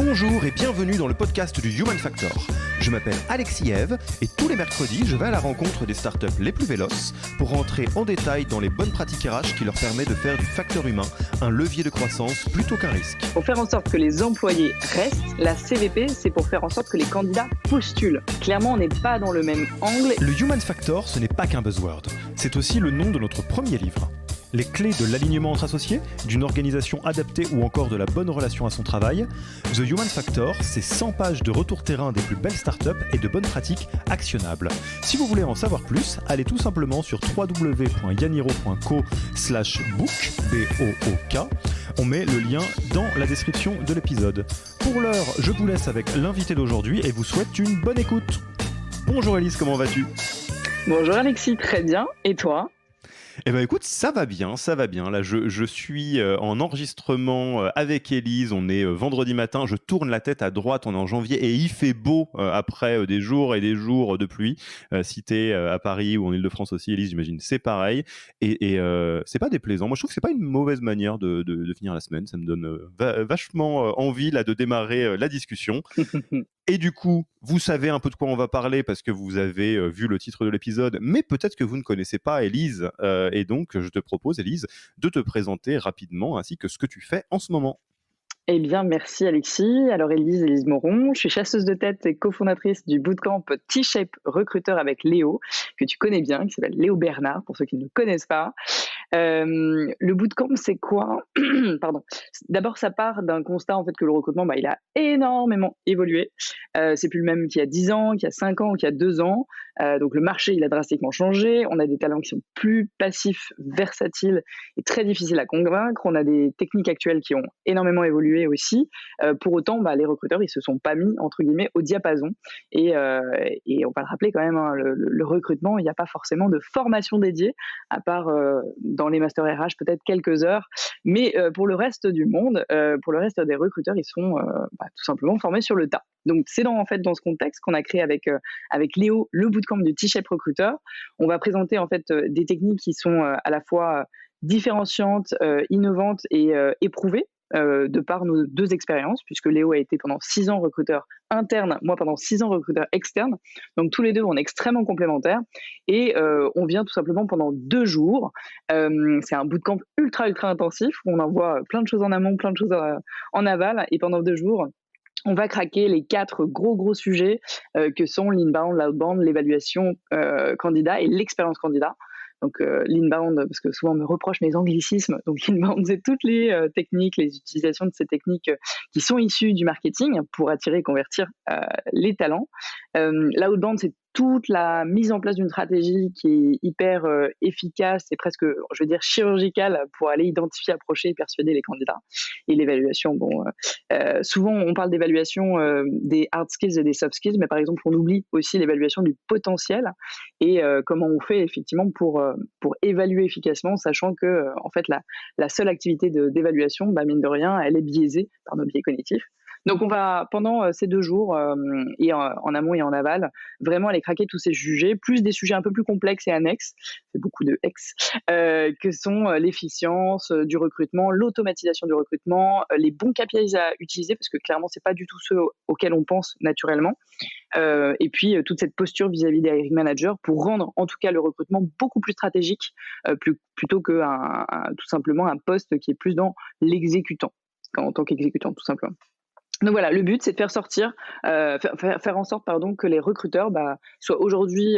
Bonjour et bienvenue dans le podcast du Human Factor. Je m'appelle Alexis Eve et tous les mercredis, je vais à la rencontre des startups les plus véloces pour rentrer en détail dans les bonnes pratiques RH qui leur permettent de faire du facteur humain un levier de croissance plutôt qu'un risque. Pour faire en sorte que les employés restent, la CVP, c'est pour faire en sorte que les candidats postulent. Clairement, on n'est pas dans le même angle. Le Human Factor, ce n'est pas qu'un buzzword, c'est aussi le nom de notre premier livre. Les clés de l'alignement entre associés, d'une organisation adaptée ou encore de la bonne relation à son travail. The Human Factor, c'est 100 pages de retour terrain des plus belles startups et de bonnes pratiques actionnables. Si vous voulez en savoir plus, allez tout simplement sur www.yaniro.co/book, B-O-O-K. On met le lien dans la description de l'épisode. Pour l'heure, je vous laisse avec l'invité d'aujourd'hui et vous souhaite une bonne écoute. Bonjour Elise, comment vas-tu ? Bonjour Alexis, très bien. Et toi ? Eh ben écoute, ça va bien. Là, je suis en enregistrement avec Élise. On est vendredi matin. Je tourne la tête à droite. On est en janvier et il fait beau après des jours et des jours de pluie. Si t'es à Paris ou en Île-de-France aussi, Élise, j'imagine, c'est pareil. Et c'est pas déplaisant. Moi, je trouve que c'est pas une mauvaise manière de finir la semaine. Ça me donne vachement envie là de démarrer la discussion. Et du coup, vous savez un peu de quoi on va parler parce que vous avez vu le titre de l'épisode, mais peut-être que vous ne connaissez pas Élise. Et donc, je te propose, Élise, de te présenter rapidement ainsi que ce que tu fais en ce moment. Eh bien, merci Alexis. Alors Élise Moron, je suis chasseuse de tête et cofondatrice du bootcamp T-Shape Recruteur avec Léo, que tu connais bien, qui s'appelle Léo Bernard, pour ceux qui ne le connaissent pas. Le bootcamp, c'est quoi ? Pardon. D'abord, ça part d'un constat en fait que le recrutement, il a énormément évolué. C'est plus le même qu'il y a 10 ans, qu'il y a 5 ans, qu'il y a 2 ans. Donc le marché, il a drastiquement changé. On a des talents qui sont plus passifs, versatiles et très difficiles à convaincre. On a des techniques actuelles qui ont énormément évolué aussi. Pour autant, les recruteurs, ils se sont pas mis entre guillemets au diapason. Et on va le rappeler quand même, hein, le recrutement, il n'y a pas forcément de formation dédiée, à part dans les masters RH peut-être quelques heures, mais pour le reste du monde, pour le reste des recruteurs, ils sont tout simplement formés sur le tas. Donc c'est dans ce contexte qu'on a créé avec Léo le bootcamp du T-Shape Recruteur. On va présenter en fait des techniques qui sont à la fois différenciantes, innovantes et éprouvées de par nos 2 expériences, puisque Léo a été pendant 6 ans recruteur interne, moi pendant 6 ans recruteur externe. Donc tous les deux, on est extrêmement complémentaires et on vient tout simplement pendant 2 jours. C'est un bootcamp ultra intensif où on envoie plein de choses en amont, plein de choses en aval, et pendant 2 jours, on va craquer les 4 gros sujets que sont l'inbound, l'outbound, l'évaluation candidat et l'expérience candidat. Donc l'inbound, parce que souvent on me reproche mes anglicismes, donc l'inbound, c'est toutes les techniques, les utilisations de ces techniques qui sont issues du marketing pour attirer et convertir les talents. L'outbound, c'est toute la mise en place d'une stratégie qui est hyper efficace et presque, je veux dire, chirurgicale pour aller identifier, approcher et persuader les candidats. Et l'évaluation, souvent on parle d'évaluation des hard skills et des soft skills, mais par exemple on oublie aussi l'évaluation du potentiel et comment on fait effectivement pour évaluer efficacement, sachant que en fait la seule activité d'évaluation, mine de rien, elle est biaisée par nos biais cognitifs. Donc on va, pendant ces 2 jours, et en amont et en aval, vraiment aller craquer tous ces sujets, plus des sujets un peu plus complexes et annexes, c'est beaucoup de ex, que sont l'efficience du recrutement, l'automatisation du recrutement, les bons KPIs à utiliser, parce que clairement, c'est pas du tout ceux auxquels on pense naturellement. Et puis toute cette posture vis-à-vis des hiring managers pour rendre en tout cas le recrutement beaucoup plus stratégique, plutôt que tout simplement un poste qui est plus dans l'exécutant, en tant qu'exécutant tout simplement. Donc voilà, le but, c'est de faire en sorte que les recruteurs soient aujourd'hui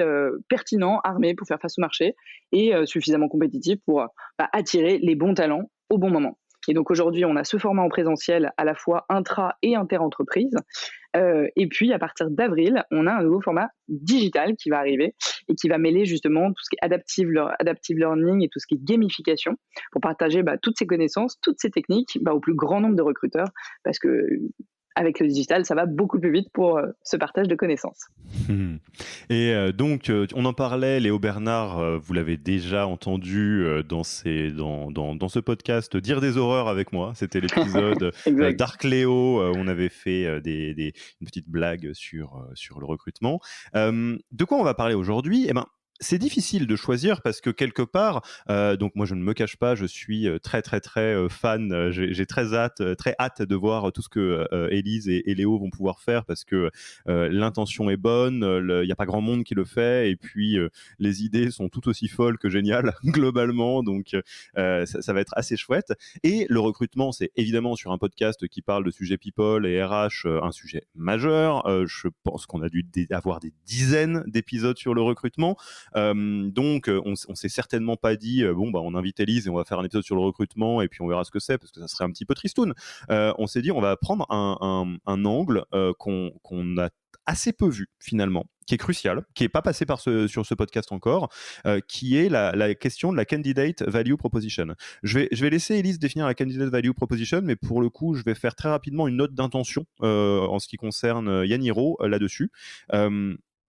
pertinents, armés pour faire face au marché et suffisamment compétitifs pour attirer les bons talents au bon moment. Et donc aujourd'hui, on a ce format en présentiel à la fois intra- et inter-entreprise. Et puis à partir d'avril, on a un nouveau format digital qui va arriver et qui va mêler justement tout ce qui est adaptive learning et tout ce qui est gamification pour partager toutes ces connaissances, toutes ces techniques au plus grand nombre de recruteurs, parce que avec le digital, ça va beaucoup plus vite pour ce partage de connaissances. Et donc, on en parlait, Léo Bernard, vous l'avez déjà entendu dans ce podcast dire des horreurs avec moi. C'était l'épisode Dark Léo, où on avait fait une petite blague sur le recrutement. De quoi on va parler aujourd'hui ? C'est difficile de choisir parce que quelque part, donc moi je ne me cache pas, je suis très très très fan. J'ai très hâte de voir tout ce que Élise et Léo vont pouvoir faire parce que l'intention est bonne, il n'y a pas grand monde qui le fait et puis les idées sont tout aussi folles que géniales globalement. Donc ça va être assez chouette. Et le recrutement, c'est évidemment sur un podcast qui parle de sujets people et RH, un sujet majeur. Je pense qu'on a dû avoir des dizaines d'épisodes sur le recrutement. Donc, on s'est certainement pas dit bon bah on invite Élise et on va faire un épisode sur le recrutement et puis on verra ce que c'est parce que ça serait un petit peu tristoun. On s'est dit on va prendre un angle qu'on a assez peu vu finalement, qui est crucial, qui est pas passé sur ce podcast encore, qui est la question de la candidate value proposition. Je vais laisser Élise définir la candidate value proposition, mais pour le coup, je vais faire très rapidement une note d'intention en ce qui concerne Yaniro là-dessus.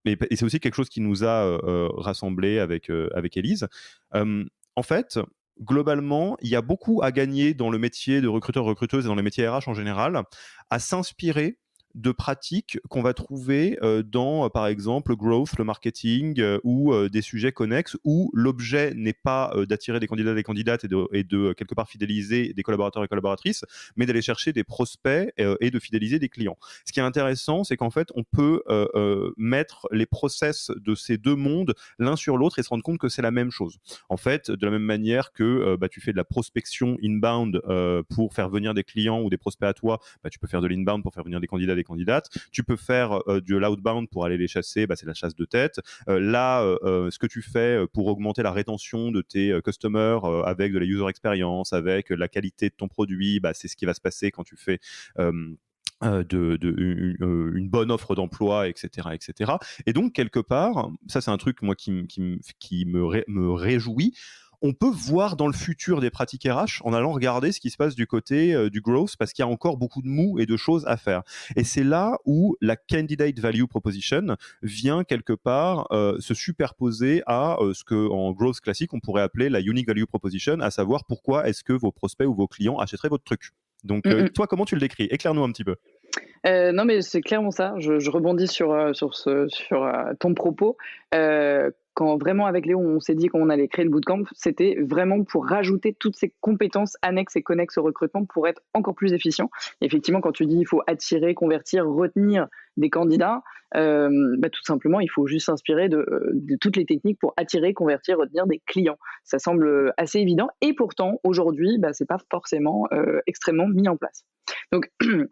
Et c'est aussi quelque chose qui nous a rassemblés avec Élise. En fait, globalement, il y a beaucoup à gagner dans le métier de recruteur-recruteuse et dans les métiers RH en général, à s'inspirer de pratiques qu'on va trouver dans, par exemple, le growth, le marketing ou des sujets connexes où l'objet n'est pas d'attirer des candidats et des candidates et de quelque part fidéliser des collaborateurs et collaboratrices, mais d'aller chercher des prospects et de fidéliser des clients. Ce qui est intéressant, c'est qu'en fait, on peut mettre les process de ces deux mondes l'un sur l'autre et se rendre compte que c'est la même chose. En fait, de la même manière que tu fais de la prospection inbound pour faire venir des clients ou des prospects à toi, tu peux faire de l'inbound pour faire venir des candidats, des candidates. Tu peux faire de l'outbound pour aller les chasser, c'est la chasse de tête. Ce que tu fais pour augmenter la rétention de tes customers avec de la user experience, avec la qualité de ton produit, c'est ce qui va se passer quand tu fais une bonne offre d'emploi, etc., etc. Et donc, quelque part, ça c'est un truc moi qui me réjouit. On peut voir dans le futur des pratiques RH en allant regarder ce qui se passe du côté du growth parce qu'il y a encore beaucoup de mou et de choses à faire. Et c'est là où la candidate value proposition vient quelque part se superposer à ce que en growth classique on pourrait appeler la unique value proposition, à savoir pourquoi est-ce que vos prospects ou vos clients achèteraient votre truc. Donc toi, comment tu le décris? Éclaire-nous un petit peu. Non, mais c'est clairement ça. Je rebondis sur ton propos. Quand vraiment avec Léo, on s'est dit qu'on allait créer le bootcamp, c'était vraiment pour rajouter toutes ces compétences annexes et connexes au recrutement pour être encore plus efficient. Effectivement, quand tu dis il faut attirer, convertir, retenir des candidats, tout simplement, il faut juste s'inspirer de toutes les techniques pour attirer, convertir, retenir des clients. Ça semble assez évident et pourtant, aujourd'hui, c'est pas forcément extrêmement mis en place. Donc,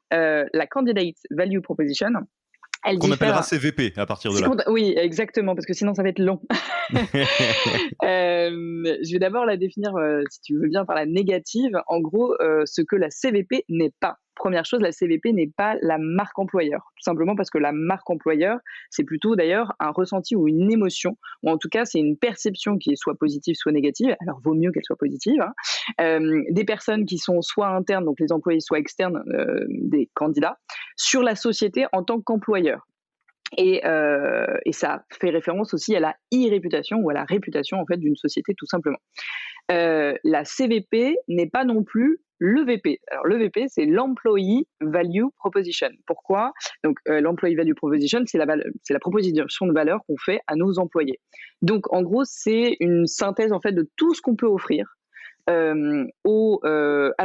la Candidate Value Proposition, elle qu'on appellera diffère. CVP à partir de là. Oui, exactement, parce que sinon ça va être long. Je vais d'abord la définir, si tu veux bien, par la négative. En gros, ce que la CVP n'est pas. Première chose, la CVP n'est pas la marque employeur. Tout simplement parce que la marque employeur, c'est plutôt d'ailleurs un ressenti ou une émotion, ou en tout cas, c'est une perception qui est soit positive, soit négative. Alors, vaut mieux qu'elle soit positive, hein. Des personnes qui sont soit internes, donc les employés, soit externes, des candidats, sur la société en tant qu'employeur. Et ça fait référence aussi à la e-réputation ou à la réputation en fait d'une société tout simplement. La CVP n'est pas non plus le VP. Alors le VP, c'est l'Employee Value Proposition. Pourquoi? Donc l'Employee Value Proposition, c'est la proposition de valeur qu'on fait à nos employés. Donc en gros, c'est une synthèse en fait de tout ce qu'on peut offrir à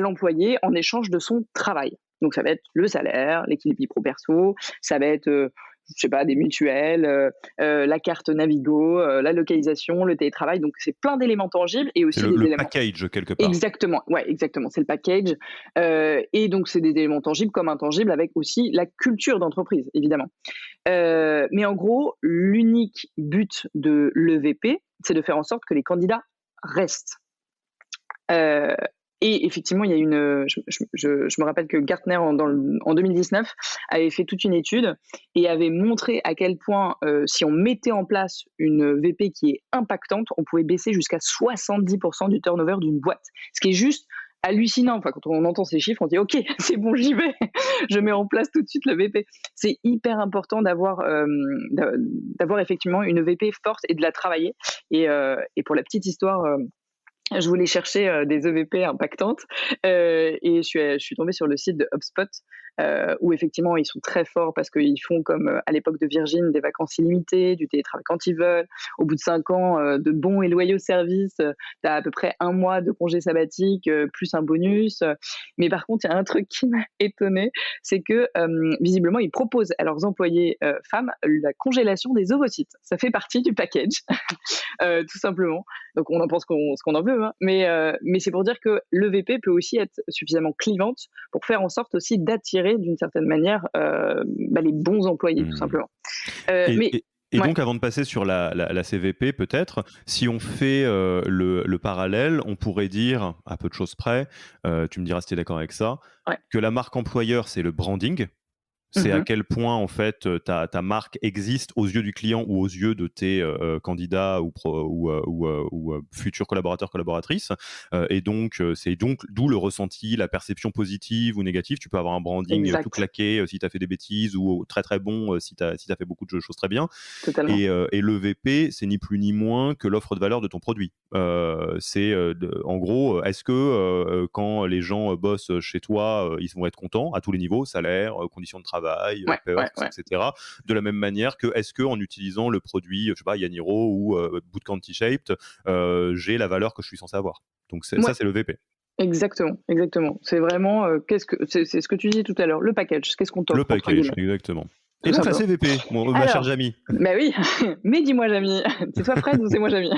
l'employé en échange de son travail. Donc ça va être le salaire, l'équilibre vie pro-perso, ça va être je sais pas, des mutuelles, la carte Navigo, la localisation, le télétravail. Donc c'est plein d'éléments tangibles et aussi c'est des le éléments. package quelque part. Exactement, ouais, exactement. C'est le package. Et donc c'est des éléments tangibles comme intangibles avec aussi la culture d'entreprise, évidemment. Mais en gros, l'unique but de l'EVP, c'est de faire en sorte que les candidats restent. Et effectivement, il y a je me rappelle que Gartner en 2019 avait fait toute une étude et avait montré à quel point si on mettait en place une VP qui est impactante, on pouvait baisser jusqu'à 70% du turnover d'une boîte. Ce qui est juste hallucinant. Enfin, quand on entend ces chiffres, on dit ok, c'est bon, j'y vais, je mets en place tout de suite le VP. C'est hyper important d'avoir effectivement une VP forte et de la travailler. Et pour la petite histoire. Je voulais chercher des EVP impactantes et je suis tombée sur le site de HubSpot où effectivement ils sont très forts parce qu'ils font comme à l'époque de Virgin des vacances illimitées, du télétravail quand ils veulent. Au bout de 5 ans de bons et loyaux services, tu as à peu près un mois de congé sabbatique plus un bonus. Mais par contre, il y a un truc qui m'a étonnée, c'est que visiblement ils proposent à leurs employés femmes la congélation des ovocytes. Ça fait partie du package, tout simplement. Donc on en pense ce qu'on en veut, hein. Mais c'est pour dire que l'EVP peut aussi être suffisamment clivante pour faire en sorte aussi d'attirer d'une certaine manière les bons employés, tout Mmh. simplement. Et, Mais et- et ouais, donc, avant de passer sur la CVP, peut-être, si on fait le parallèle, on pourrait dire, à peu de choses près, tu me diras si tu es d'accord avec ça, ouais. que la marque employeur, c'est le branding. C'est à Mhm. quel point, en fait, ta marque existe aux yeux du client ou aux yeux de tes candidats ou futurs collaborateurs, collaboratrices. Et donc, c'est donc d'où le ressenti, la perception positive ou négative. Tu peux avoir un branding tout Exact, claqué si tu as fait des bêtises ou très très bon si tu as fait beaucoup de choses très bien. totalement. Et l'EVP, c'est ni plus ni moins que l'offre de valeur de ton produit. En gros, est-ce que quand les gens bossent chez toi, ils vont être contents à tous les niveaux, salaire, conditions de travail, Ouais, ouais, perks, ouais. etc. De la même manière que est-ce que en utilisant le produit, je sais pas, Yaniro ou Bootcamp T-Shaped, j'ai la valeur que je suis censé avoir. Donc ça, Ouais, c'est l'EVP. exactement, exactement. C'est vraiment c'est ce que tu disais tout à l'heure, le package. Qu'est-ce qu'on Le t'offre entre package, guillemets, exactement. Et tout donc la simplement. CVP, ma chère Alors, Jamie. bah oui, mais dis-moi Jamy, c'est toi Fred ou c'est moi Jamy?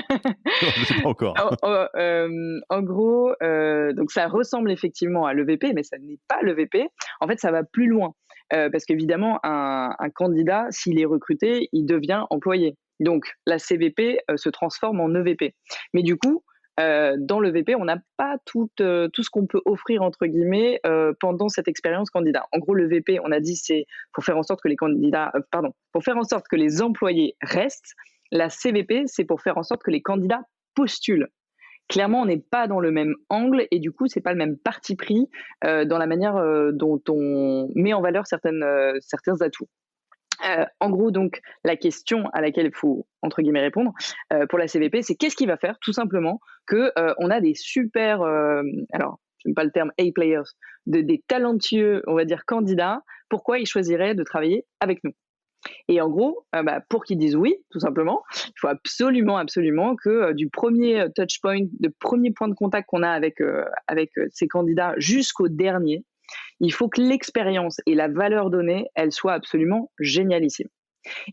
Je sais pas encore. En gros, donc ça ressemble effectivement à l'EVP, mais ça n'est pas l'EVP. En fait, ça va plus loin, parce qu'évidemment un candidat, s'il est recruté, il devient employé. Donc la CVP, se transforme en EVP. Mais du coup, dans l'EVP, on n'a pas tout ce qu'on peut «offrir» entre guillemets, pendant cette expérience candidat. En gros, l'EVP, on a dit, c'est pour faire en sorte que les candidats, pour faire en sorte que les employés restent. La CVP, c'est pour faire en sorte que les candidats postulent. Clairement, on n'est pas dans le même angle et du coup, c'est pas le même parti pris dans la manière dont on met en valeur certains atouts. En gros, donc, la question à laquelle il faut entre guillemets répondre pour la CVP, c'est qu'est-ce qui va faire tout simplement que on a des super, alors j'aime pas le terme A players, des talentueux, on va dire candidats. Pourquoi ils choisiraient de travailler avec nous? Et en gros, pour qu'ils disent oui, tout simplement, il faut absolument, absolument que du premier touch point, de premier point de contact qu'on a avec ces candidats jusqu'au dernier, il faut que l'expérience et la valeur donnée, elles soient absolument génialissimes.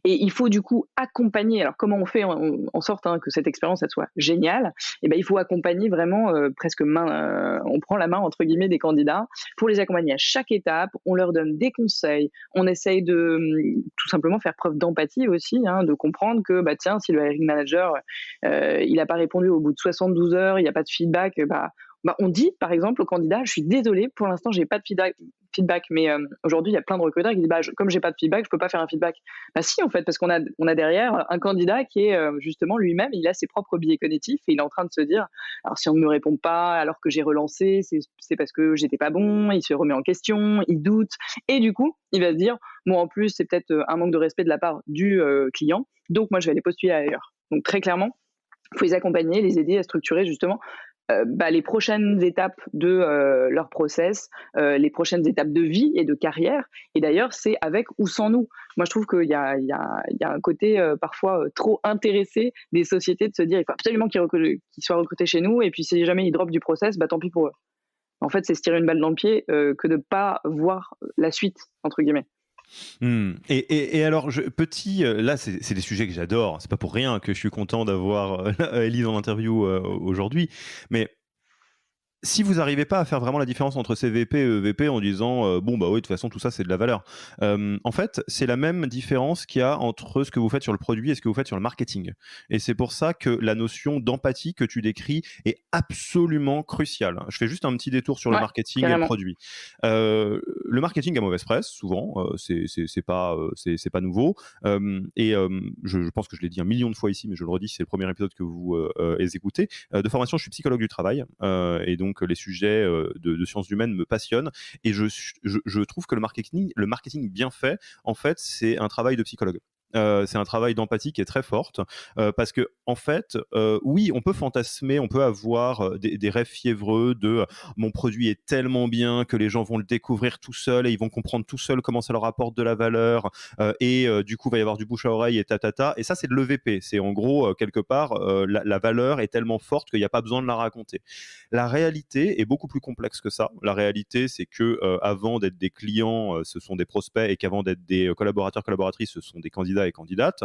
Et il faut du coup accompagner. Alors comment on fait en sorte que cette expérience elle soit géniale? Et ben il faut accompagner vraiment presque on prend la main entre guillemets des candidats pour les accompagner à chaque étape. On leur donne des conseils. On essaye de tout simplement faire preuve d'empathie aussi, hein, de comprendre que bah tiens si le hiring manager il n'a pas répondu au bout de 72 heures, il n'y a pas de feedback, on dit par exemple au candidat, je suis désolé, pour l'instant j'ai pas de feedback, mais aujourd'hui il y a plein de recruteurs qui disent comme j'ai pas de feedback, je peux pas faire un feedback. Bah si, en fait, parce qu'on a derrière un candidat qui est justement lui-même, il a ses propres biais cognitifs et il est en train de se dire, alors si on ne me répond pas alors que j'ai relancé, c'est parce que j'étais pas bon, il se remet en question, il doute, et du coup, il va se dire, moi en plus, c'est peut-être un manque de respect de la part du client, donc moi je vais aller postuler ailleurs. Donc très clairement, il faut les accompagner, les aider à structurer justement les prochaines étapes de leur process, les prochaines étapes de vie et de carrière. Et d'ailleurs, c'est avec ou sans nous. Moi, je trouve qu'il y a un côté parfois trop intéressé des sociétés de se dire il faut absolument qu'ils soient recrutés chez nous, et puis si jamais ils dropent du process, bah tant pis pour eux. En fait, c'est se tirer une balle dans le pied que de ne pas voir la suite, entre guillemets. Et alors, petit, là, c'est des sujets que j'adore. C'est pas pour rien que je suis content d'avoir Elise en interview aujourd'hui. Mais si vous n'arrivez pas à faire vraiment la différence entre CVP et EVP en disant bon bah oui de toute façon tout ça c'est de la valeur, en fait c'est la même différence qu'il y a entre ce que vous faites sur le produit et ce que vous faites sur le marketing, et c'est pour ça que la notion d'empathie que tu décris est absolument cruciale. Je fais juste un petit détour sur le Ouais, marketing et le carrément. produit. Le marketing a mauvaise presse souvent, c'est pas nouveau, je pense que je l'ai dit un million de fois ici mais je le redis, c'est le premier épisode que vous écoutez. De formation je suis psychologue du travail, et donc les sujets de sciences humaines me passionnent, et je trouve que le marketing bien fait, en fait, c'est un travail de psychologue. C'est un travail d'empathie qui est très forte, parce que en fait, oui, on peut fantasmer, on peut avoir des rêves fiévreux de mon produit est tellement bien que les gens vont le découvrir tout seuls et ils vont comprendre tout seuls comment ça leur apporte de la valeur, et du coup, il va y avoir du bouche à oreille et tatata. Et ça, c'est de l'EVP. C'est en gros, quelque part, la valeur est tellement forte qu'il n'y a pas besoin de la raconter. La réalité est beaucoup plus complexe que ça. La réalité, c'est que avant d'être des clients, ce sont des prospects, et qu'avant d'être des collaborateurs, collaboratrices, ce sont des candidats et candidates.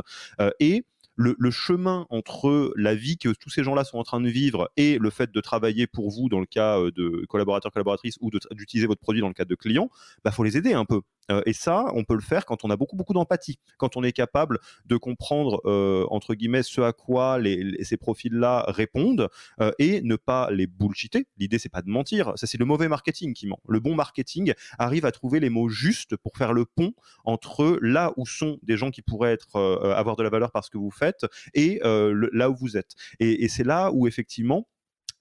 Et le chemin entre la vie que tous ces gens-là sont en train de vivre et le fait de travailler pour vous dans le cas de collaborateurs, collaboratrices, ou d'utiliser votre produit dans le cadre de clients, bah, faut les aider un peu. Et ça, on peut le faire quand on a beaucoup, beaucoup d'empathie, quand on est capable de comprendre, entre guillemets, ce à quoi ces profils-là répondent, et ne pas les bullshiter. L'idée, c'est pas de mentir. Ça, c'est le mauvais marketing qui ment. Le bon marketing arrive à trouver les mots justes pour faire le pont entre là où sont des gens qui pourraient avoir de la valeur par ce que vous faites, et là où vous êtes. Et c'est là où, effectivement,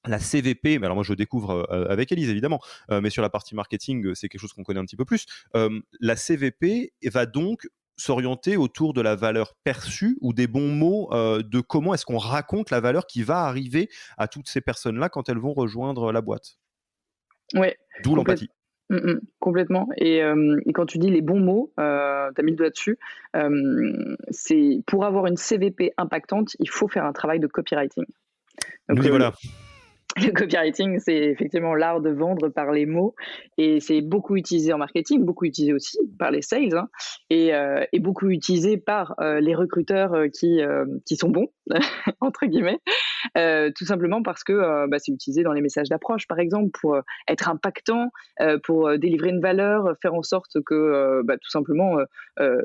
la CVP, mais alors moi je découvre avec Elise évidemment, mais sur la partie marketing, c'est quelque chose qu'on connaît un petit peu plus. La CVP va donc s'orienter autour de la valeur perçue ou des bons mots, de comment est-ce qu'on raconte la valeur qui va arriver à toutes ces personnes-là quand elles vont rejoindre la boîte. Ouais, D'où complète l'empathie. complètement et quand tu dis les bons mots, tu as mis le doigt dessus, c'est pour avoir une CVP impactante, il faut faire un travail de copywriting. Nous Donc y voilà. le copywriting, c'est effectivement l'art de vendre par les mots et c'est beaucoup utilisé en marketing, beaucoup utilisé aussi par les sales, hein, et beaucoup utilisé par les recruteurs qui sont bons, entre guillemets, tout simplement parce que c'est utilisé dans les messages d'approche, par exemple, pour être impactant, pour délivrer une valeur, faire en sorte que tout simplement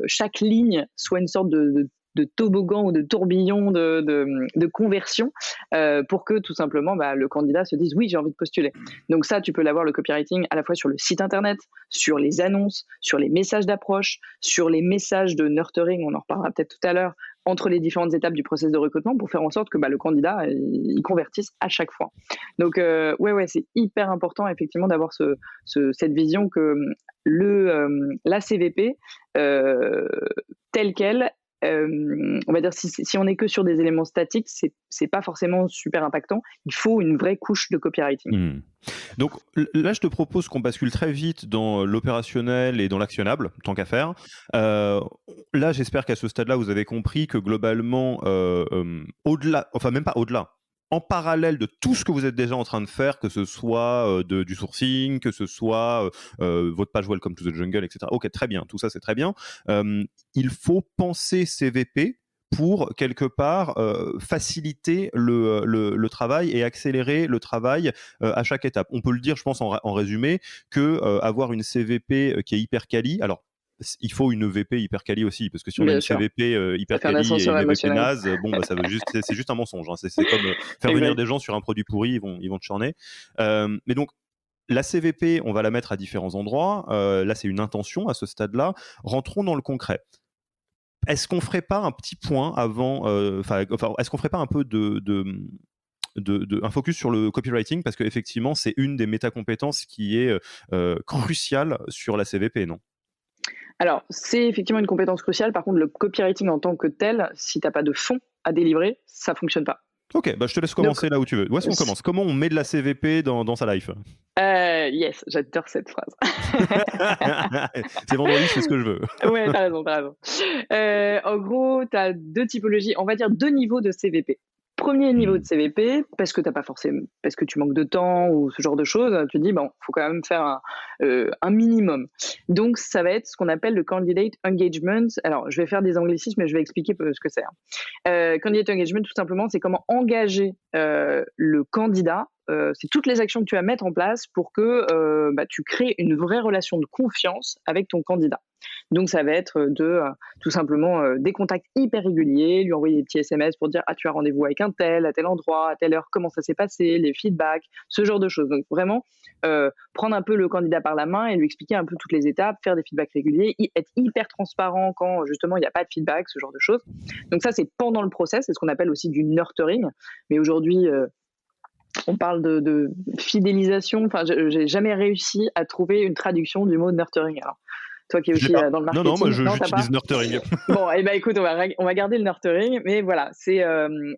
chaque ligne soit une sorte de toboggan ou de tourbillon de conversion pour que tout simplement le candidat se dise oui, j'ai envie de postuler. Donc ça, tu peux l'avoir le copywriting à la fois sur le site internet, sur les annonces, sur les messages d'approche, sur les messages de nurturing, on en reparlera peut-être tout à l'heure, entre les différentes étapes du process de recrutement pour faire en sorte que le candidat il convertisse à chaque fois. Donc ouais, c'est hyper important effectivement d'avoir cette vision que la CVP telle qu'elle, on va dire si on est que sur des éléments statiques, c'est pas forcément super impactant. Il faut une vraie couche de copywriting. Donc là, je te propose qu'on bascule très vite dans l'opérationnel et dans l'actionnable, tant qu'à faire. Là, j'espère qu'à ce stade-là, vous avez compris que globalement, au-delà, enfin même pas au-delà, en parallèle de tout ce que vous êtes déjà en train de faire, que ce soit du sourcing, que ce soit votre page Welcome to the Jungle, etc. Ok, très bien, tout ça c'est très bien. Il faut penser CVP pour quelque part faciliter le travail et accélérer le travail à chaque étape. On peut le dire, je pense, en résumé, que avoir une CVP qui est hyper quali, alors il faut une EVP hyper quali aussi, parce que si on a Bien une sûr, CVP ça hyper fait un quali et ascenseur une EVP émotionnel. naze, bon, c'est juste un mensonge. Hein. C'est comme faire venir Exact. des gens sur un produit pourri, ils vont te churner. Mais donc, la CVP, on va la mettre à différents endroits. Là, c'est une intention à ce stade-là. Rentrons dans le concret. Est-ce qu'on ferait pas un petit point avant, est-ce qu'on ferait pas un peu un focus sur le copywriting, parce qu'effectivement, c'est une des métacompétences qui est cruciale sur la CVP, non? Alors, c'est effectivement une compétence cruciale. Par contre, le copywriting en tant que tel, si tu as pas de fond à délivrer, ça fonctionne pas. Ok, je te laisse Donc, commencer là où tu veux. Où est-ce qu'on commence? Comment on met de la CVP dans sa life? yes, j'adore cette phrase. C'est vendredi, je fais ce que je veux. Ouais, t'as raison, t'as raison. En gros, t'as 2 typologies, on va dire 2 niveaux de CVP. Premier niveau de CVP, parce que parce que tu manques de temps ou ce genre de choses, tu te dis: «Bon, faut quand même faire un minimum». Donc ça va être ce qu'on appelle le candidate engagement. Alors, je vais faire des anglicismes, mais je vais expliquer ce que c'est, hein. Candidate engagement, tout simplement, c'est comment engager le candidat. C'est toutes les actions que tu vas mettre en place pour que tu crées une vraie relation de confiance avec ton candidat. Donc ça va être tout simplement des contacts hyper réguliers, lui envoyer des petits SMS pour dire ah tu as rendez-vous avec un tel à tel endroit à telle heure, comment ça s'est passé, les feedbacks, ce genre de choses. Donc vraiment prendre un peu le candidat par la main et lui expliquer un peu toutes les étapes, faire des feedbacks réguliers, être hyper transparent quand justement il n'y a pas de feedback, ce genre de choses. Donc ça c'est pendant le process, c'est ce qu'on appelle aussi du nurturing. Mais aujourd'hui on parle de fidélisation. Enfin, j'ai jamais réussi à trouver une traduction du mot nurturing. Alors, Toi qui es Je l'ai aussi pas. dans le Non, non, moi marketing. Non, t'as pas? j'utilise Nurturing. Bon, et ben écoute, on va garder le nurturing, mais voilà, c'est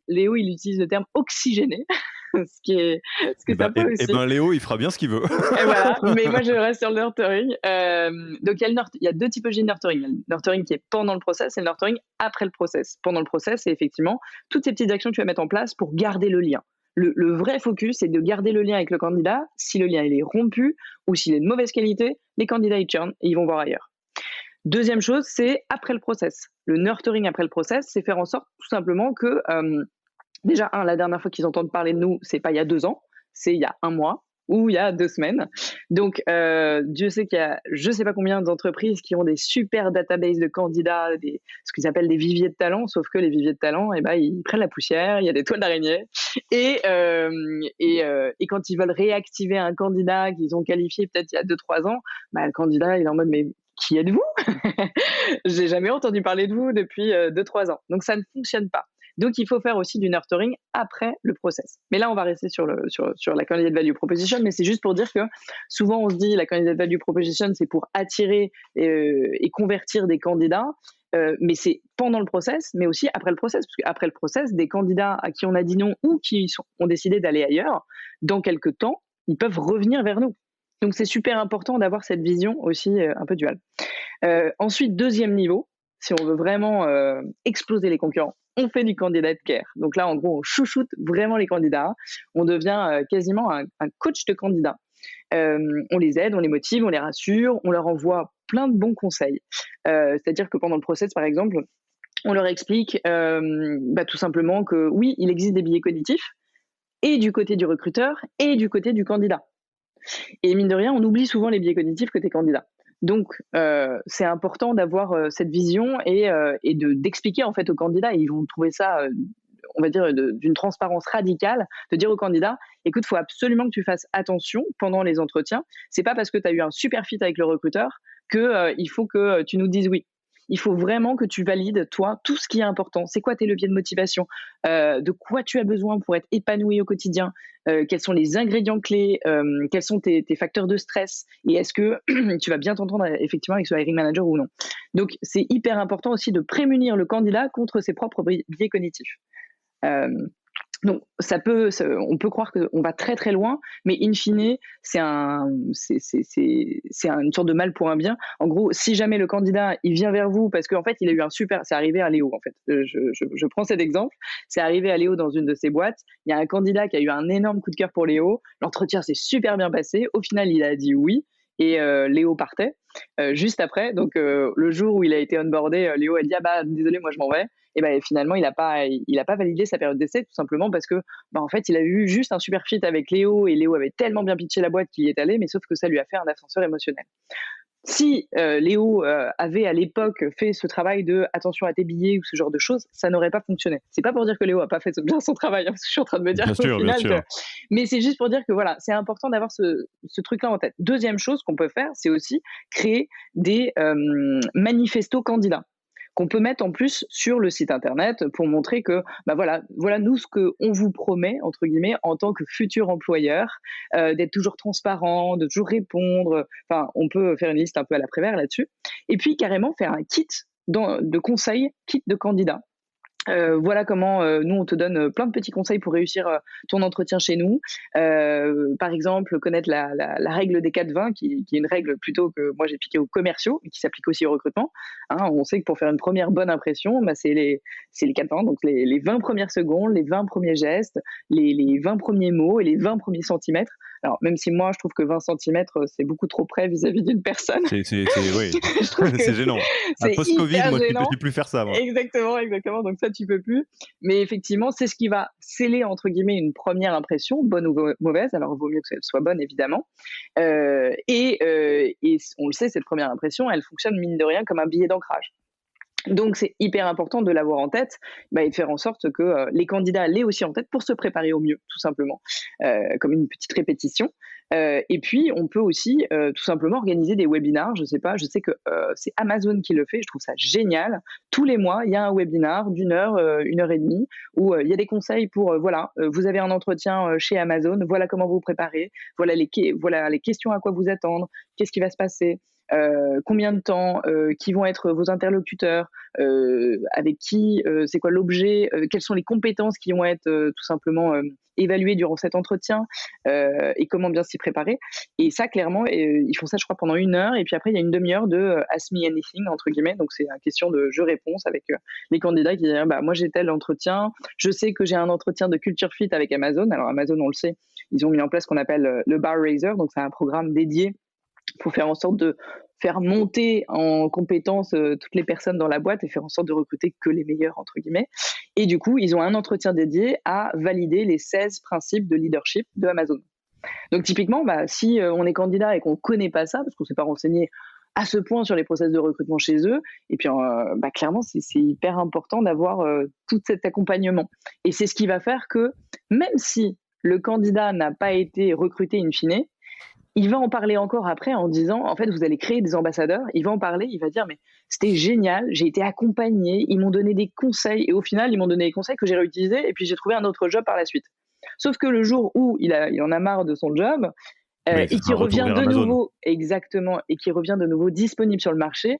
Léo, il utilise le terme oxygéné, ce qui est sympa Et aussi. ben Léo, il fera bien ce qu'il veut. Et voilà, mais moi je reste sur le nurturing. Donc il y a deux typologies de nurturing. Il y a le nurturing qui est pendant le process et le nurturing après le process. Pendant le process, c'est effectivement toutes ces petites actions que tu vas mettre en place pour garder le lien. Le vrai focus, c'est de garder le lien avec le candidat. Si le lien il est rompu ou s'il est de mauvaise qualité, les candidats ils churnent et ils vont voir ailleurs. Deuxième chose, c'est après le process. Le nurturing après le process, c'est faire en sorte tout simplement que, déjà, la dernière fois qu'ils entendent parler de nous, c'est pas il y a 2 ans, c'est il y a un mois ou il y a 2 semaines. Donc, Dieu sait qu'il y a je sais pas combien d'entreprises qui ont des super databases de candidats, ce qu'ils appellent des viviers de talent, sauf que les viviers de talent, eh ben, ils prennent la poussière, il y a des toiles d'araignée. Et quand ils veulent réactiver un candidat qu'ils ont qualifié peut-être il y a 2-3 ans, bah, le candidat, il est en mode mais qui êtes-vous? J'ai jamais entendu parler de vous depuis 2-3 ans. Donc ça ne fonctionne pas. Donc il faut faire aussi du nurturing après le process. Mais là, on va rester sur la candidate value proposition, mais c'est juste pour dire que souvent on se dit la candidate value proposition, c'est pour attirer et convertir des candidats. Mais c'est pendant le process, mais aussi après le process, parce qu'après le process, des candidats à qui on a dit non ou ont décidé d'aller ailleurs, dans quelques temps, ils peuvent revenir vers nous. Donc c'est super important d'avoir cette vision aussi un peu duale. Ensuite, deuxième niveau, si on veut vraiment exploser les concurrents, on fait du candidate care. Donc là, en gros, on chouchoute vraiment les candidats. On devient quasiment un coach de candidats. On les aide, on les motive, on les rassure, on leur envoie plein de bons conseils. C'est-à-dire que pendant le process, par exemple, on leur explique tout simplement que oui, il existe des biais cognitifs, et du côté du recruteur, et du côté du candidat. Et mine de rien, on oublie souvent les biais cognitifs côté candidat. Donc, c'est important d'avoir cette vision et d'expliquer en fait aux candidats. Et ils vont trouver ça, on va dire, d'une transparence radicale, de dire aux candidats, écoute, il faut absolument que tu fasses attention pendant les entretiens. C'est pas parce que tu as eu un super fit avec le recruteur que il faut que tu nous dises oui. Il faut vraiment que tu valides, toi, tout ce qui est important. C'est quoi tes leviers de motivation? De quoi tu as besoin pour être épanoui au quotidien? Quels sont les ingrédients clés? Quels sont tes facteurs de stress? Et est-ce que tu vas bien t'entendre effectivement avec ce hiring manager ou non? Donc, c'est hyper important aussi de prémunir le candidat contre ses propres biais cognitifs. Donc, on peut croire qu'on va très très loin, mais in fine, c'est une sorte de mal pour un bien. En gros, si jamais le candidat il vient vers vous parce qu'en fait il a eu c'est arrivé à Léo en fait. Je prends cet exemple. C'est arrivé à Léo dans une de ses boîtes. Il y a un candidat qui a eu un énorme coup de cœur pour Léo. L'entretien s'est super bien passé. Au final, il a dit oui. Et Léo partait juste après. Donc le jour où il a été onboardé, Léo a dit ah bah désolé, moi je m'en vais. Et ben finalement il a pas validé sa période d'essai tout simplement parce que en fait il a eu juste un super fit avec Léo et Léo avait tellement bien pitché la boîte qu'il y est allé, mais sauf que ça lui a fait un ascenseur émotionnel. Si Léo avait à l'époque fait ce travail de attention à tes billets ou ce genre de choses, ça n'aurait pas fonctionné. C'est pas pour dire que Léo a pas fait bien son travail, parce que je suis en train de me dire Bien qu'au sûr, bien final, sûr. mais c'est juste pour dire que voilà, c'est important d'avoir ce truc-là en tête. Deuxième chose qu'on peut faire, c'est aussi créer des manifestos candidats qu'on peut mettre en plus sur le site internet pour montrer que voilà nous ce qu'on vous promet entre guillemets en tant que futur employeur, d'être toujours transparent, de toujours répondre. Enfin, on peut faire une liste un peu à la Prévert là-dessus. Et puis carrément faire un kit de conseils, kit de candidats. Voilà comment nous on te donne plein de petits conseils pour réussir ton entretien chez nous. Par exemple, connaître la règle des 4-20 qui est une règle plutôt que moi j'ai piqué aux commerciaux et qui s'applique aussi au recrutement. Hein, on sait que pour faire une première bonne impression, c'est les 4-20, donc les 20 premières secondes, les 20 premiers gestes, les 20 premiers mots et les 20 premiers centimètres. Alors même si moi je trouve que 20 centimètres c'est beaucoup trop près vis-à-vis d'une personne. Oui, Je trouve que c'est gênant. c'est Post-Covid, hyper moi, je gênant. ne sais plus faire ça, moi. Exactement. Donc ça, tu peux plus. Mais effectivement, c'est ce qui va sceller, entre guillemets, une première impression, bonne ou mauvaise. Alors, il vaut mieux que elle soit bonne, évidemment. Et on le sait, cette première impression, elle fonctionne, mine de rien, comme un billet d'ancrage. Donc, c'est hyper important de l'avoir en tête et de faire en sorte que les candidats l'aient aussi en tête pour se préparer au mieux, tout simplement, comme une petite répétition. Et puis, on peut aussi tout simplement organiser des webinars. Je sais que c'est Amazon qui le fait. Je trouve ça génial. Tous les mois, il y a un webinar d'1 heure, 1 heure et demie, où il y a des conseils pour, vous avez un entretien chez Amazon, voilà comment vous préparer, voilà les questions à quoi vous attendre, qu'est-ce qui va se passer. combien de temps, qui vont être vos interlocuteurs, avec qui, c'est quoi l'objet, quelles sont les compétences qui vont être, tout simplement, évaluées durant cet entretien, et comment bien s'y préparer. Et ça clairement, ils font ça je crois pendant 1 heure et puis après il y a une demi-heure de, «ask me anything» entre guillemets, donc c'est une question de jeux-réponses avec, les candidats qui disent: «Ah bah moi j'ai tel entretien, je sais que j'ai un entretien de culture fit avec Amazon». Alors Amazon on le sait, ils ont mis en place ce qu'on appelle, le bar raiser, donc c'est un programme dédié pour faire en sorte de faire monter en compétences, toutes les personnes dans la boîte et faire en sorte de recruter que les meilleurs entre guillemets. Et du coup, ils ont un entretien dédié à valider les 16 principes de leadership de Amazon. Donc typiquement, bah, si on est candidat et qu'on ne connaît pas ça, parce qu'on ne s'est pas renseigné à ce point sur les process de recrutement chez eux, et puis bah, clairement, c'est hyper important d'avoir tout cet accompagnement. Et c'est ce qui va faire que même si le candidat n'a pas été recruté in fine, il va en parler encore après en disant, en fait, vous allez créer des ambassadeurs. Il va en parler, il va dire, mais c'était génial, j'ai été accompagné, ils m'ont donné des conseils et au final, ils m'ont donné des conseils que j'ai réutilisés et puis j'ai trouvé un autre job par la suite. Sauf que le jour où il en a marre de son job Mais ce et sera qui un retour revient vers de Amazon. nouveau, exactement, et qui revient de nouveau disponible sur le marché,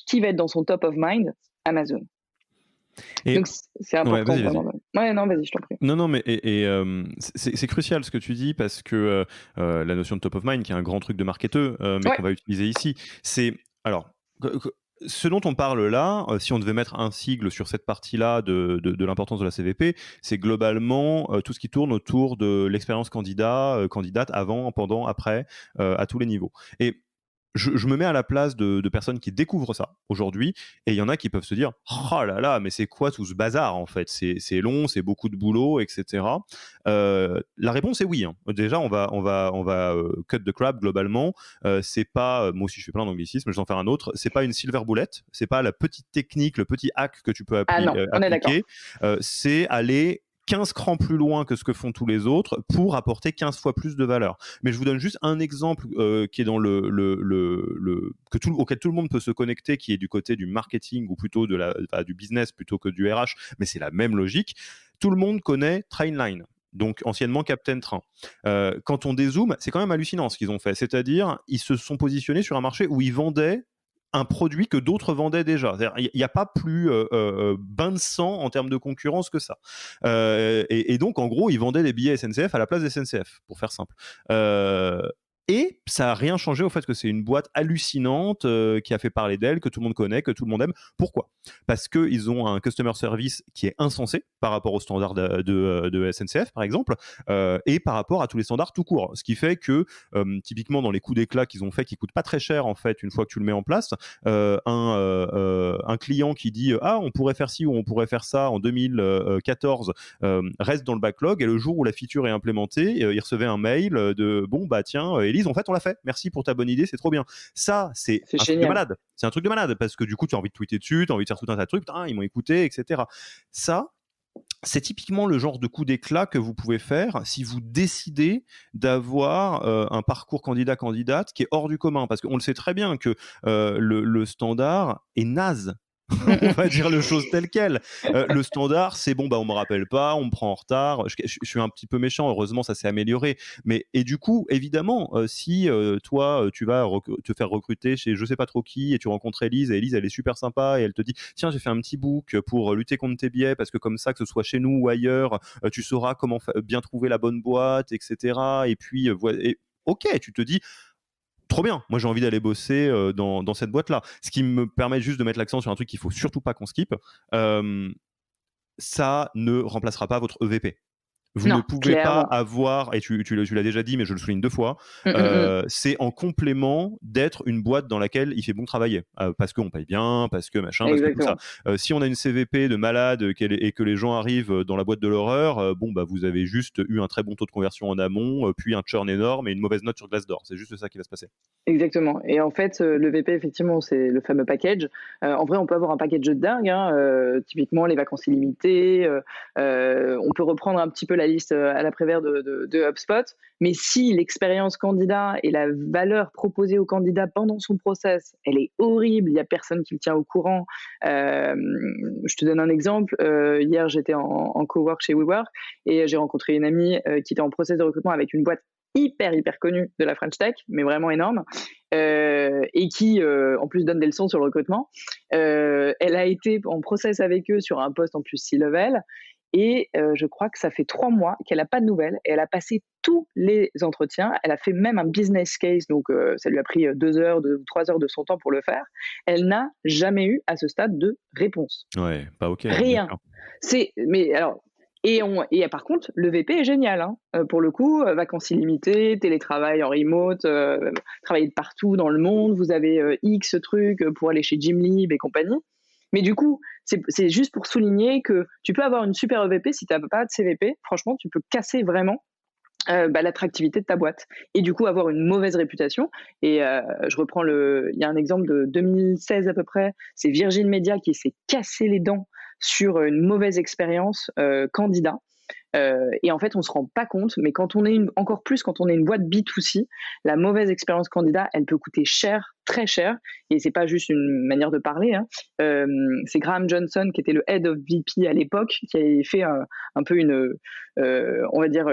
qui va être dans son top of mind? Amazon. Donc Et c'est ouais, important vas-y, vas-y. vraiment. Ouais, non, vas-y, je t'en prie. Non, non, mais c'est crucial ce que tu dis parce que la notion de top of mind, qui est un grand truc de marketeur, mais Ouais. qu'on va utiliser ici, c'est alors ce dont on parle là, si on devait mettre un sigle sur cette partie-là de l'importance de la CVP, c'est globalement tout ce qui tourne autour de l'expérience candidat, candidate avant, pendant, après, à tous les niveaux. Et je me mets à la place de personnes qui découvrent ça aujourd'hui, et il y en a qui peuvent se dire: «Oh là là, mais c'est quoi tout ce bazar en fait? C'est long, c'est beaucoup de boulot, et cetera». La réponse est oui, hein. Déjà, on va cut the crap globalement. C'est pas, moi aussi je fais plein d'anglicismes, je vais en faire un autre. C'est pas une silver bullet, c'est pas la petite technique, le petit hack que tu peux Ah non, on est d'accord. appliquer. C'est aller 15 crans plus loin que ce que font tous les autres pour apporter 15 fois plus de valeur. Mais je vous donne juste un exemple qui est dans auquel tout le monde peut se connecter, qui est du côté du marketing ou plutôt du business plutôt que du RH, mais c'est la même logique. Tout le monde connaît Trainline, donc anciennement Captain Train. Quand on dézoome, c'est quand même hallucinant ce qu'ils ont fait. C'est-à-dire, ils se sont positionnés sur un marché où ils vendaient un produit que d'autres vendaient déjà. Il n'y a pas plus bain de sang en termes de concurrence que ça. Et donc, en gros, ils vendaient des billets SNCF à la place des SNCF, pour faire simple. Et ça n'a rien changé au fait que c'est une boîte hallucinante qui a fait parler d'elle, que tout le monde connaît, que tout le monde aime. Pourquoi? Parce qu'ils ont un customer service qui est insensé par rapport aux standards de SNCF, par exemple, et par rapport à tous les standards tout court. Ce qui fait que, typiquement, dans les coups d'éclat qu'ils ont fait, qui coûtent pas très cher, en fait, une fois que tu le mets en place, un client qui dit ah, on pourrait faire ci ou on pourrait faire ça en 2014 reste dans le backlog, et le jour où la feature est implémentée, il recevait un mail de bon bah tiens Élise, en fait on l'a fait, merci pour ta bonne idée, c'est trop bien. Ça c'est C'est un truc de génial. malade, c'est un truc de malade parce que du coup tu as envie de tweeter dessus, tu as envie de faire tout un tas de trucs, putain, ils m'ont écouté, etc. Ça, c'est typiquement le genre de coup d'éclat que vous pouvez faire si vous décidez d'avoir un parcours candidat-candidate qui est hors du commun. Parce qu'on le sait très bien que le standard est naze. Mm, On mm. va dire les choses telles quelles. Le standard, c'est bon, bah on me rappelle pas, on me prend en retard. Je suis un petit peu méchant, heureusement ça s'est amélioré. Mais et du coup, évidemment, si toi tu vas te faire recruter chez je sais pas trop qui et tu rencontres Elise, et Elise elle est super sympa et elle te dit tiens j'ai fait un petit book pour lutter contre tes biais parce que comme ça que ce soit chez nous ou ailleurs, tu sauras comment bien trouver la bonne boîte, etc. Et puis ok, tu te dis trop bien, moi j'ai envie d'aller bosser dans cette boîte-là. Ce qui me permet juste de mettre l'accent sur un truc qu'il faut surtout pas qu'on skip. Euh, Ça ne remplacera pas votre EVP. Vous ne Non, pouvez pas clairement. avoir, et tu l'as déjà dit, mais je le souligne 2 fois, Mm, mm, mm. c'est en complément d'être une boîte dans laquelle il fait bon travailler. Parce qu'on paye bien, parce que machin, parce que tout ça. Exactement. Si on a une CVP de malade et que les gens arrivent dans la boîte de l'horreur, bon, bah, vous avez juste eu un très bon taux de conversion en amont, puis un churn énorme et une mauvaise note sur Glassdoor. C'est juste ça qui va se passer. Exactement. Et en fait, le VP, effectivement, c'est le fameux package. En vrai, on peut avoir un package de dingue, hein, typiquement les vacances illimitées. On peut reprendre un petit peu la liste à l'après-vert de HubSpot. Mais si l'expérience candidat et la valeur proposée au candidat pendant son process, elle est horrible, il n'y a personne qui le tient au courant. Je te donne un exemple. Hier, j'étais en cowork chez WeWork et j'ai rencontré une amie qui était en process de recrutement avec une boîte hyper, hyper connue de la French Tech, mais vraiment énorme, et qui, en plus donne des leçons sur le recrutement. Elle a été en process avec eux sur un poste en plus C-level et je crois que ça fait 3 mois qu'elle a pas de nouvelles et elle a passé tous les entretiens. Elle a fait même un business case, donc ça lui a pris 2 heures, 3 heures de son temps pour le faire. Elle n'a jamais eu à ce stade de réponse. Ouais, pas OK, Rien. d'accord. C'est mais alors et par contre, le VP est génial, hein, pour le coup, vacances illimitées, télétravail en remote, travailler de partout dans le monde. Vous avez, X trucs, pour aller chez Gymlib et compagnie. Mais du coup, c'est juste pour souligner que tu peux avoir une super EVP si tu as pas de CVP. Franchement, tu peux casser vraiment, l'attractivité de ta boîte et du coup avoir une mauvaise réputation et je reprends il y a un exemple de 2016 à peu près, c'est Virgin Media qui s'est cassé les dents sur une mauvaise expérience, candidat. Et en fait, on se rend pas compte, mais encore plus quand on est une boîte B2C, la mauvaise expérience candidat, elle peut coûter cher, très cher, et c'est pas juste une manière de parler, hein. C'est Graham Johnson qui était le head of VP à l'époque, qui avait fait un peu on va dire,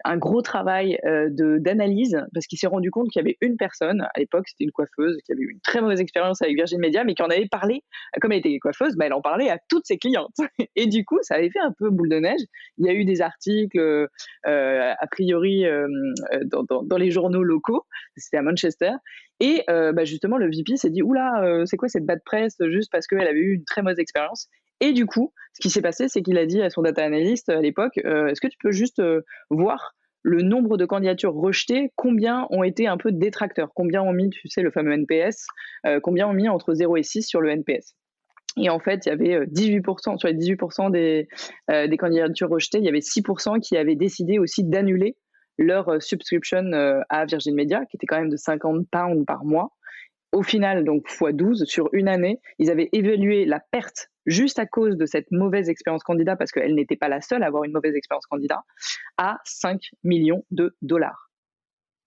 un gros travail d'analyse, parce qu'il s'est rendu compte qu'il y avait une personne, à l'époque, c'était une coiffeuse, qui avait eu une très mauvaise expérience avec Virgin Media, mais qui en avait parlé, comme elle était coiffeuse, bah, elle en parlait à toutes ses clientes. Et du coup, ça avait fait un peu boule de neige. Il y a eu des articles, a priori, dans les journaux locaux, c'était à Manchester, et bah, justement, le VP s'est dit: oula, c'est quoi cette bad presse juste parce qu'elle avait eu une très mauvaise expérience. Et du coup, ce qui s'est passé, c'est qu'il a dit à son data analyst à l'époque: est-ce que tu peux juste voir le nombre de candidatures rejetées, combien ont été un peu détracteurs, combien ont mis, tu sais, le fameux NPS, combien ont mis entre 0 et 6 sur le NPS. Et en fait, il y avait 18%, sur les 18% des candidatures rejetées, il y avait 6% qui avaient décidé aussi d'annuler leur subscription à Virgin Media, qui était quand même de 50 pounds par mois. Au final, donc fois 12, sur une année, ils avaient évalué la perte juste à cause de cette mauvaise expérience candidat, parce qu'elle n'était pas la seule à avoir une mauvaise expérience candidat, à 5 millions de dollars.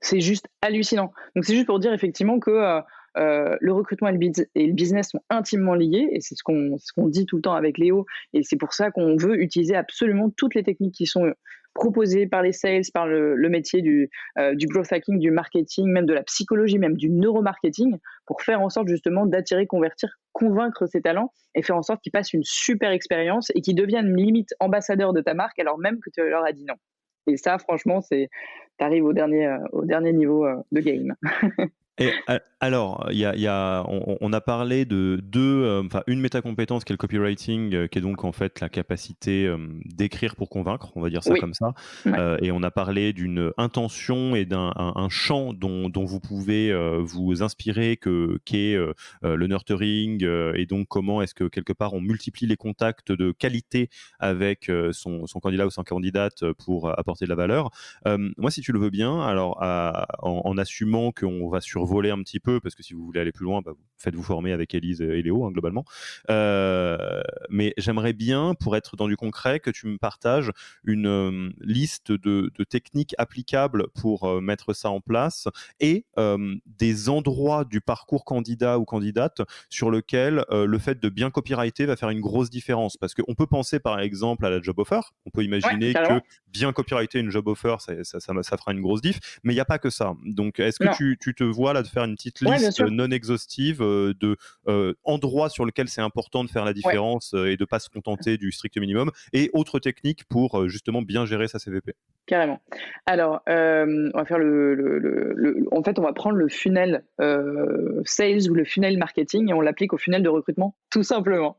C'est juste hallucinant. Donc c'est juste pour dire effectivement que le recrutement et le business sont intimement liés, et c'est ce qu'on dit tout le temps avec Léo, et c'est pour ça qu'on veut utiliser absolument toutes les techniques qui sont proposées par les sales, par le métier du growth hacking, du marketing, même de la psychologie, même du neuromarketing, pour faire en sorte justement d'attirer, convertir, convaincre ces talents et faire en sorte qu'ils passent une super expérience et qu'ils deviennent limite ambassadeurs de ta marque alors même que tu leur as dit non. Et ça, franchement, t'arrives au dernier niveau de game. Et alors, on a parlé de deux, enfin une métacompétence qui est le copywriting, qui est donc en fait la capacité d'écrire pour convaincre, on va dire ça Oui, comme ça. ouais. Et on a parlé d'une intention et d'un champ dont vous pouvez vous inspirer, qui est le nurturing, et donc comment est-ce que quelque part on multiplie les contacts de qualité avec son candidat ou sa candidate pour apporter de la valeur. Moi, si tu le veux bien, alors en assumant qu'on va survoler un petit peu, parce que si vous voulez aller plus loin, bah, faites-vous former avec Élise et Léo, hein, globalement. Mais j'aimerais bien, pour être dans du concret, que tu me partages une liste de techniques applicables pour mettre ça en place, et des endroits du parcours candidat ou candidate sur lequel le fait de bien copywriter va faire une grosse différence. Parce qu'on peut penser par exemple à la job offer, on peut Ouais, imaginer que carrément. bien copywriter une job offer, ça fera une grosse diff, mais il n'y a pas que ça. Donc, est-ce que Non. tu te vois là de faire une petite Ouais, bien liste sûr. non exhaustive de endroits sur lesquels c'est important de faire la Ouais, différence et de ne pas se contenter du strict minimum, et autres techniques pour justement bien gérer sa CVP? carrément. Alors, on va faire en fait, on va prendre le funnel sales ou le funnel marketing et on l'applique au funnel de recrutement, tout simplement.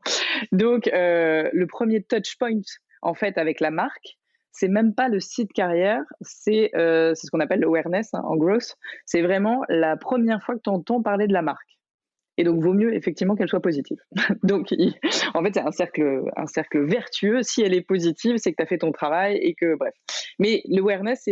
Donc, le premier touch point, en fait, avec la marque, c'est même pas le site carrière, c'est ce qu'on appelle l'awareness, hein, en growth. C'est vraiment la première fois que tu entends parler de la marque. Et donc, vaut mieux effectivement qu'elle soit positive. Donc, en fait, c'est un cercle vertueux. Si elle est positive, c'est que tu as fait ton travail et que, bref. Mais l'awareness,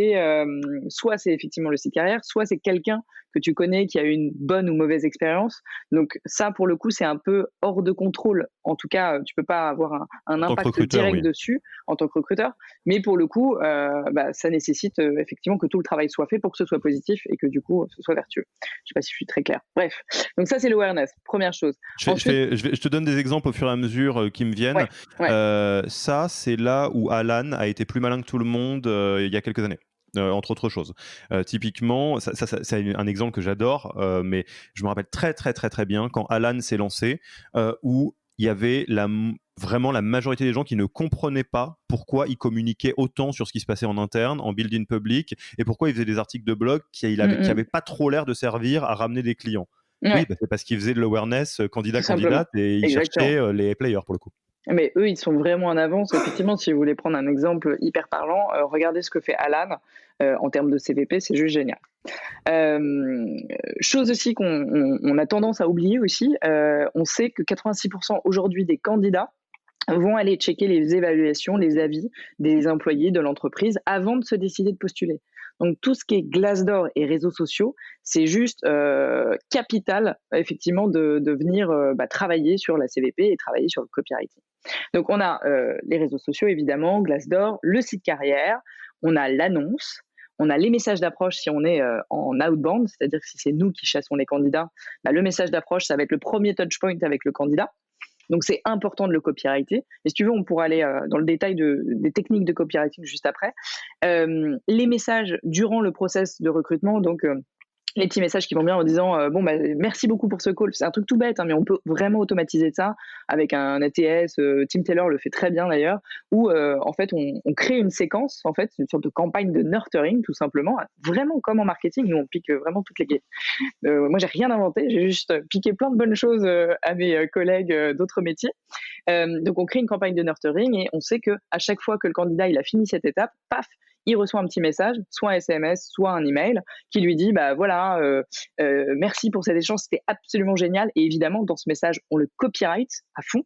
soit c'est effectivement le site carrière, soit c'est quelqu'un que tu connais qui a eu une bonne ou mauvaise expérience. Donc, ça, pour le coup, c'est un peu hors de contrôle. En tout cas, tu peux pas avoir un En tant que impact recruteur, direct oui. dessus en tant que recruteur. Mais pour le coup, bah, ça nécessite effectivement que tout le travail soit fait pour que ce soit positif et que du coup, ce soit vertueux. Je sais pas si je suis très claire. Bref. Donc ça, c'est l'awareness, première chose. Ensuite, Je te donne des exemples au fur et à mesure qui me viennent. ouais, ouais. Ça, c'est là où Alan a été plus malin que tout le monde il y a quelques années. entre autres choses. Typiquement, c'est un exemple que j'adore, mais je me rappelle très, très, très, très bien quand Alan s'est lancé, où il y avait vraiment la majorité des gens qui ne comprenaient pas pourquoi ils communiquaient autant sur ce qui se passait en interne, en build-in public, et pourquoi ils faisaient des articles de blog qui Mmh n'avaient pas trop l'air de servir à ramener des clients. mh. Oui, Ouais, bah, c'est parce qu'ils faisaient de l'awareness tout simplement. candidat-candidate et ils Exactement. cherchaient les players pour le coup. Mais eux, ils sont vraiment en avance. Effectivement, si vous voulez prendre un exemple hyper parlant, regardez ce que fait Alan, en termes de CVP, c'est juste génial. Hem, Chose aussi qu'on a tendance à oublier aussi, on sait que 86 aujourd'hui des candidats vont aller checker les évaluations, les avis des employés de l'entreprise avant de se décider de postuler. Donc tout ce qui est Glassdoor et réseaux sociaux, c'est juste capital effectivement de venir travailler sur la CVP et travailler sur le copywriting. Donc on a les réseaux sociaux évidemment, Glassdoor, le site carrière, on a l'annonce, on a les messages d'approche si on est en outbound, c'est-à-dire que si c'est nous qui chassons les candidats, le message d'approche, ça va être le premier touchpoint avec le candidat. Donc c'est important de le copywriter. Et si tu veux, on pourra aller dans le détail des techniques de copywriting juste après. Les messages durant le process de recrutement, donc les petits messages qui vont bien en disant merci beaucoup pour ce call. C'est un truc tout bête, hein, mais on peut vraiment automatiser ça avec un ATS. Tim Taylor le fait très bien d'ailleurs, où en fait on crée une séquence, en fait une sorte de campagne de nurturing tout simplement, vraiment comme en marketing. Nous on pique vraiment toutes les moi, j'ai rien inventé, j'ai juste piqué plein de bonnes choses à mes collègues d'autres métiers. Donc, on crée une campagne de nurturing et on sait que à chaque fois que le candidat il a fini cette étape, paf, il reçoit un petit message, soit un SMS, soit un email, qui lui dit bah voilà, merci pour cet échange, c'était absolument génial. Et évidemment, dans ce message, on le copyright à fond.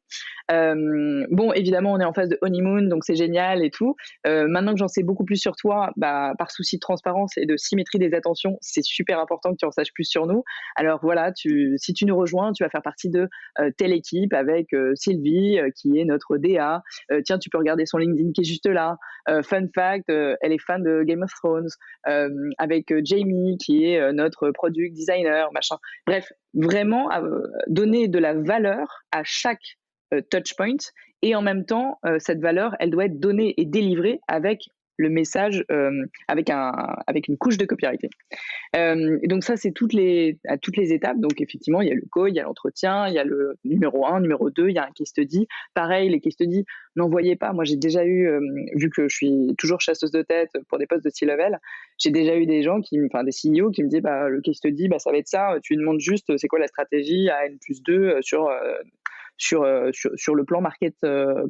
Bon, évidemment, on est en phase de honeymoon, donc c'est génial et tout. Maintenant que j'en sais beaucoup plus sur toi, par souci de transparence et de symétrie des attentions, c'est super important que tu en saches plus sur nous. Alors voilà, si tu nous rejoins, tu vas faire partie de telle équipe avec Sylvie, qui est notre DA. Tiens, tu peux regarder son LinkedIn qui est juste là. Fun fact, elle est fan de Game of Thrones. Avec Jamie, qui est notre product designer, machin. Bref, vraiment donner de la valeur à chaque touchpoint, et en même temps, cette valeur, elle doit être donnée et délivrée avec le message, avec une couche de copywriting. Et donc ça, c'est à toutes les étapes. Donc effectivement, il y a le call, il y a l'entretien, il y a le numéro 1, numéro 2, il y a un case study. Pareil, les case studies, n'envoyez pas. Moi, j'ai déjà eu, vu que je suis toujours chasseuse de tête pour des postes de C-level, j'ai déjà eu des gens des CEO qui me disent, le case study, ça va être ça. Tu lui demandes juste, c'est quoi la stratégie à N+2 sur le plan market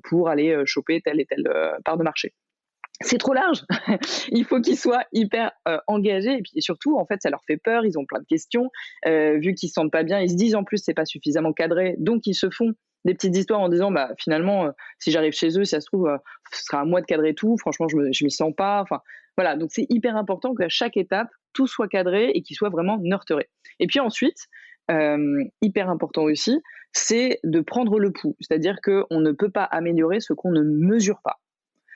pour aller choper telle et telle part de marché. C'est trop large. Il faut qu'ils soient hyper engagés, et puis surtout, en fait, ça leur fait peur. Ils ont plein de questions. Vu qu'ils se sentent pas bien, ils se disent en plus c'est pas suffisamment cadré, donc ils se font des petites histoires en disant finalement si j'arrive chez eux, si ça se trouve ce sera à moi de cadrer tout. Franchement, je m'y sens pas. Enfin voilà, donc c'est hyper important qu'à chaque étape tout soit cadré et qu'il soit vraiment nurturé. Et puis ensuite, hyper important aussi, c'est de prendre le pouls. C'est-à-dire qu'on ne peut pas améliorer ce qu'on ne mesure pas.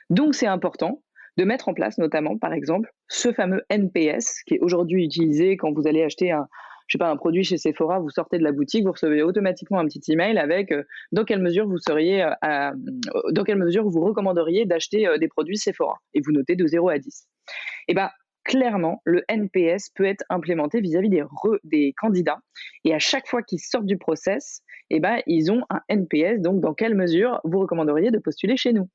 Donc, c'est important de mettre en place notamment, par exemple, ce fameux NPS qui est aujourd'hui utilisé quand vous allez acheter un produit chez Sephora, vous sortez de la boutique, vous recevez automatiquement un petit email avec dans quelle mesure dans quelle mesure vous recommanderiez d'acheter des produits Sephora, et vous notez de 0 à 10. Et clairement, le NPS peut être implémenté vis-à-vis des candidats, et à chaque fois qu'ils sortent du process, ils ont un NPS, donc dans quelle mesure vous recommanderiez de postuler chez nous.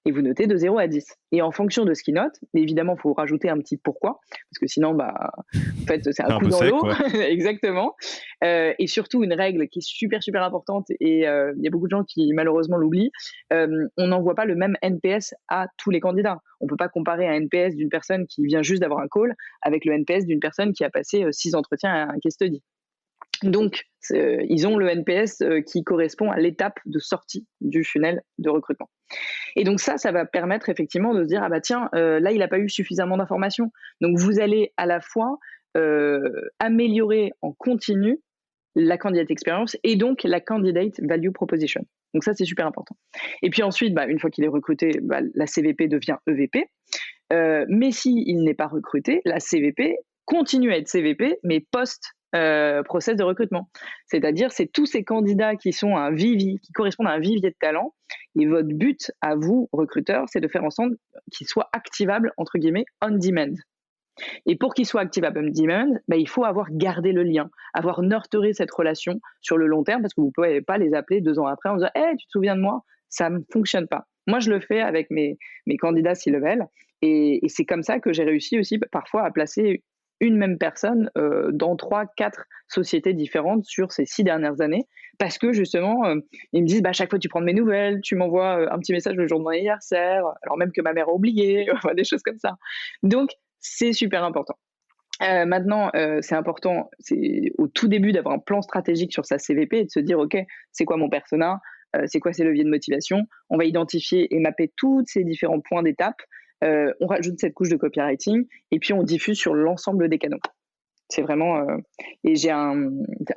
Et vous notez de 0 à 10. Et en fonction de ce qu'ils notent, évidemment, il faut rajouter un petit pourquoi, parce que sinon, en fait, c'est un coup dans l'eau. Ouais. Exactement. Et surtout, une règle qui est super, super importante, et il y a beaucoup de gens qui, malheureusement, l'oublient, on n'envoie pas le même NPS à tous les candidats. On ne peut pas comparer un NPS d'une personne qui vient juste d'avoir un call avec le NPS d'une personne qui a passé 6 entretiens à un case study. Donc, ils ont le NPS qui correspond à l'étape de sortie du funnel de recrutement. Et donc ça va permettre effectivement de se dire, là, il n'a pas eu suffisamment d'informations. Donc, vous allez à la fois améliorer en continu la candidate experience et donc la candidate value proposition. Donc ça, c'est super important. Et puis ensuite, une fois qu'il est recruté, la CVP devient EVP. Mais s'il n'est pas recruté, la CVP continue à être CVP, mais process de recrutement. C'est-à-dire, c'est tous ces candidats qui correspondent à un vivier de talent. Et votre but à vous, recruteurs, c'est de faire en sorte qu'ils soient activables, entre guillemets, on demand. Et pour qu'ils soient activables on demand, il faut avoir gardé le lien, avoir nurturé cette relation sur le long terme, parce que vous ne pouvez pas les appeler 2 ans après en disant hey, tu te souviens de moi? Ça ne fonctionne pas. Moi, je le fais avec mes candidats C-level, et c'est comme ça que j'ai réussi aussi parfois à placer une même personne dans 3, 4 sociétés différentes sur ces 6 dernières années, parce que justement, ils me disent à chaque fois tu prends de mes nouvelles, tu m'envoies un petit message le jour de mon anniversaire, alors même que ma mère a oublié, des choses comme ça. Donc, c'est super important. Maintenant, c'est important, c'est au tout début d'avoir un plan stratégique sur sa CVP et de se dire: «OK, c'est quoi mon persona? C'est quoi ses leviers de motivation?» On va identifier et mapper tous ces différents points d'étape. On rajoute cette couche de copywriting et puis on diffuse sur l'ensemble des canaux. C'est vraiment, et j'ai un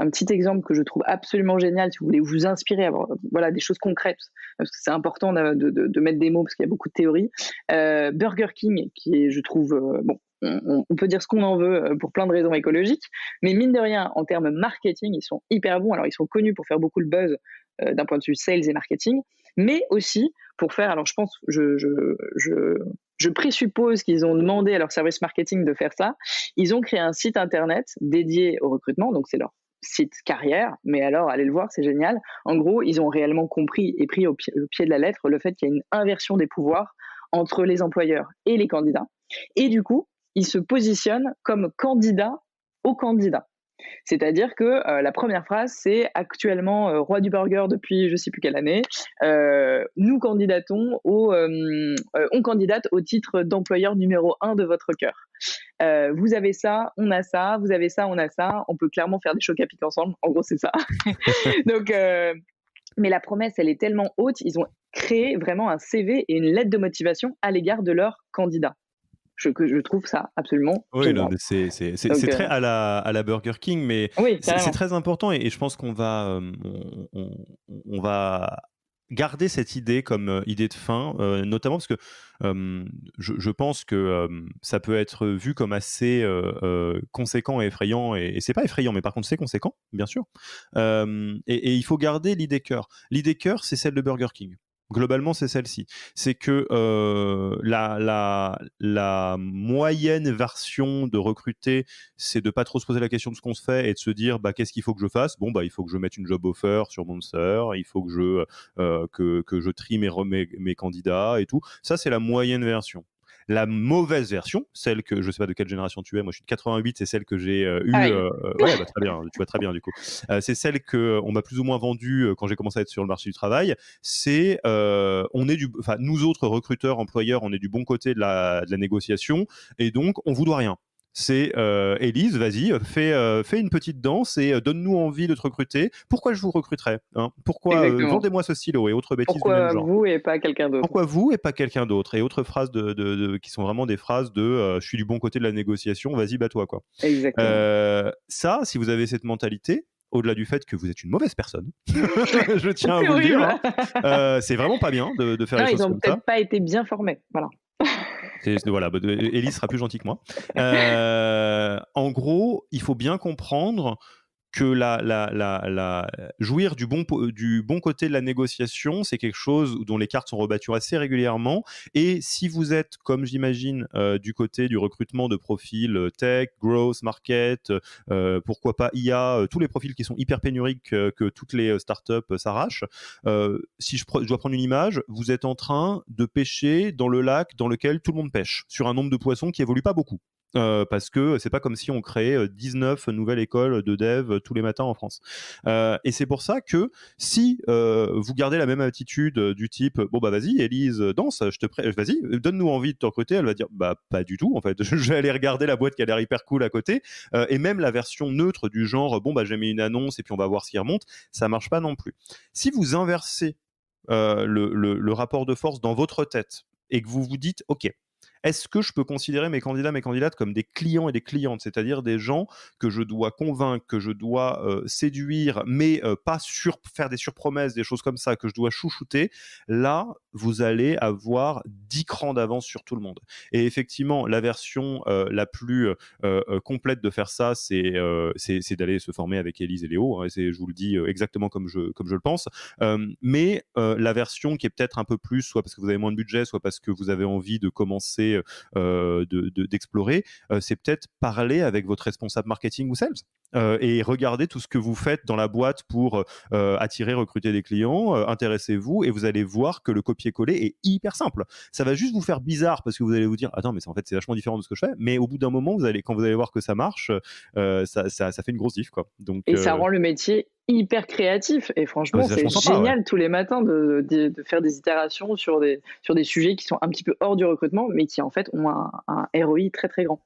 petit exemple que je trouve absolument génial si vous voulez vous inspirer, avoir voilà, des choses concrètes, parce que c'est important de mettre des mots parce qu'il y a beaucoup de théories. Burger King qui est, je trouve, bon, on peut dire ce qu'on en veut, pour plein de raisons écologiques, mais mine de rien, en termes marketing, ils sont hyper bons. Alors ils sont connus pour faire beaucoup le buzz, d'un point de vue sales et marketing, mais aussi pour faire, alors je pense, je présuppose qu'ils ont demandé à leur service marketing de faire ça. Ils ont créé un site internet dédié au recrutement, donc c'est leur site carrière, mais alors allez le voir, c'est génial. En gros, ils ont réellement compris et pris au pied de la lettre le fait qu'il y a une inversion des pouvoirs entre les employeurs et les candidats. Et du coup, ils se positionnent comme candidats aux candidats. C'est-à-dire que la première phrase, c'est actuellement roi du burger depuis je ne sais plus quelle année. Nous candidatons on candidate au titre d'employeur numéro 1 de votre cœur. Vous avez ça, on a ça, vous avez ça, on a ça. On peut clairement faire des chocs à pic ensemble. En gros, c'est ça. Donc, mais la promesse, elle est tellement haute, ils ont créé vraiment un CV et une lettre de motivation à l'égard de leurs candidats. Je trouve ça absolument Oui, non, génial. mais c'est Donc, très à la Burger King, mais oui, c'est carrément. très important et je pense qu'on va, on va garder cette idée comme idée de fin, notamment parce que je pense que ça peut être vu comme assez conséquent et effrayant, et c'est pas effrayant, mais par contre c'est conséquent, bien sûr. Et il faut garder l'idée cœur. L'idée cœur, c'est celle de Burger King. Globalement, c'est celle-ci. C'est que la moyenne version de recruter, c'est de pas trop se poser la question de ce qu'on se fait et de se dire qu'est-ce qu'il faut que je fasse. Bon, il faut que je mette une job offer sur Monster, il faut que je trie mes candidats et tout. Ça, c'est la moyenne version. La mauvaise version, celle que je sais pas de quelle génération tu es, moi je suis de 88, c'est celle que j'ai eue. Pareil. Ouais, très bien, tu vois très bien du coup. C'est celle que on m'a plus ou moins vendue quand j'ai commencé à être sur le marché du travail. C'est nous autres recruteurs, employeurs, on est du bon côté de la négociation et donc on vous doit rien. C'est Élise, vas-y, fais une petite danse et donne-nous envie de te recruter. Pourquoi je vous recruterais, hein? Pourquoi Exactement. vendez-moi ce stylo et autres bêtises du même Pourquoi genre. vous et pas quelqu'un d'autre? Pourquoi vous et pas quelqu'un d'autre? Et autres phrases qui sont vraiment des phrases de je suis du bon côté de la négociation, vas-y, bats-toi, quoi. Exactement. Ça, si vous avez cette mentalité, au-delà du fait que vous êtes une mauvaise personne, je tiens à C'est vous le dire, horrible. hein, c'est vraiment pas bien de faire Non, les ils choses ont comme ça. peut-être pas été bien formés, voilà. Voilà, Élise sera plus gentille que moi. En gros, il faut bien comprendre que jouir du bon côté de la négociation, c'est quelque chose dont les cartes sont rebattues assez régulièrement. Et si vous êtes, comme j'imagine, du côté du recrutement de profils tech, growth, market, pourquoi pas IA, tous les profils qui sont hyper pénuriques que toutes les startups s'arrachent, si je dois prendre une image, vous êtes en train de pêcher dans le lac dans lequel tout le monde pêche, sur un nombre de poissons qui évolue pas beaucoup. Parce que c'est pas comme si on créait 19 nouvelles écoles de dev tous les matins en France. Et c'est pour ça que si vous gardez la même attitude du type bon vas-y Élise danse, vas-y donne-nous envie de te recruter, elle va dire pas du tout en fait, je vais aller regarder la boîte qui a l'air hyper cool à côté, et même la version neutre du genre j'ai mis une annonce et puis on va voir ce qui remonte, ça marche pas non plus. Si vous inversez le rapport de force dans votre tête et que vous vous dites ok, est-ce que je peux considérer mes candidats, mes candidates comme des clients et des clientes, c'est-à-dire des gens que je dois convaincre, que je dois séduire, mais pas faire des surpromesses, des choses comme ça, que je dois chouchouter. Là, vous allez avoir 10 crans d'avance sur tout le monde. Et effectivement, la version la plus complète de faire ça, c'est d'aller se former avec Élise et Léo. Hein, je vous le dis exactement comme je le pense. Mais la version qui est peut-être un peu plus, soit parce que vous avez moins de budget, soit parce que vous avez envie de commencer d'explorer, c'est peut-être parler avec votre responsable marketing ou sales. Et regardez tout ce que vous faites dans la boîte pour attirer, recruter des clients, intéressez-vous et vous allez voir que le copier-coller est hyper simple. Ça va juste vous faire bizarre parce que vous allez vous dire attends mais en fait c'est vachement différent de ce que je fais, mais au bout d'un moment quand vous allez voir que ça marche, ça fait une grosse diff quoi. Donc, Et ça rend le métier hyper créatif. Et franchement, c'est c'est vachement sympa, génial tous les matins de faire des itérations sur des sujets qui sont un petit peu hors du recrutement, mais qui en fait ont un ROI très très grand.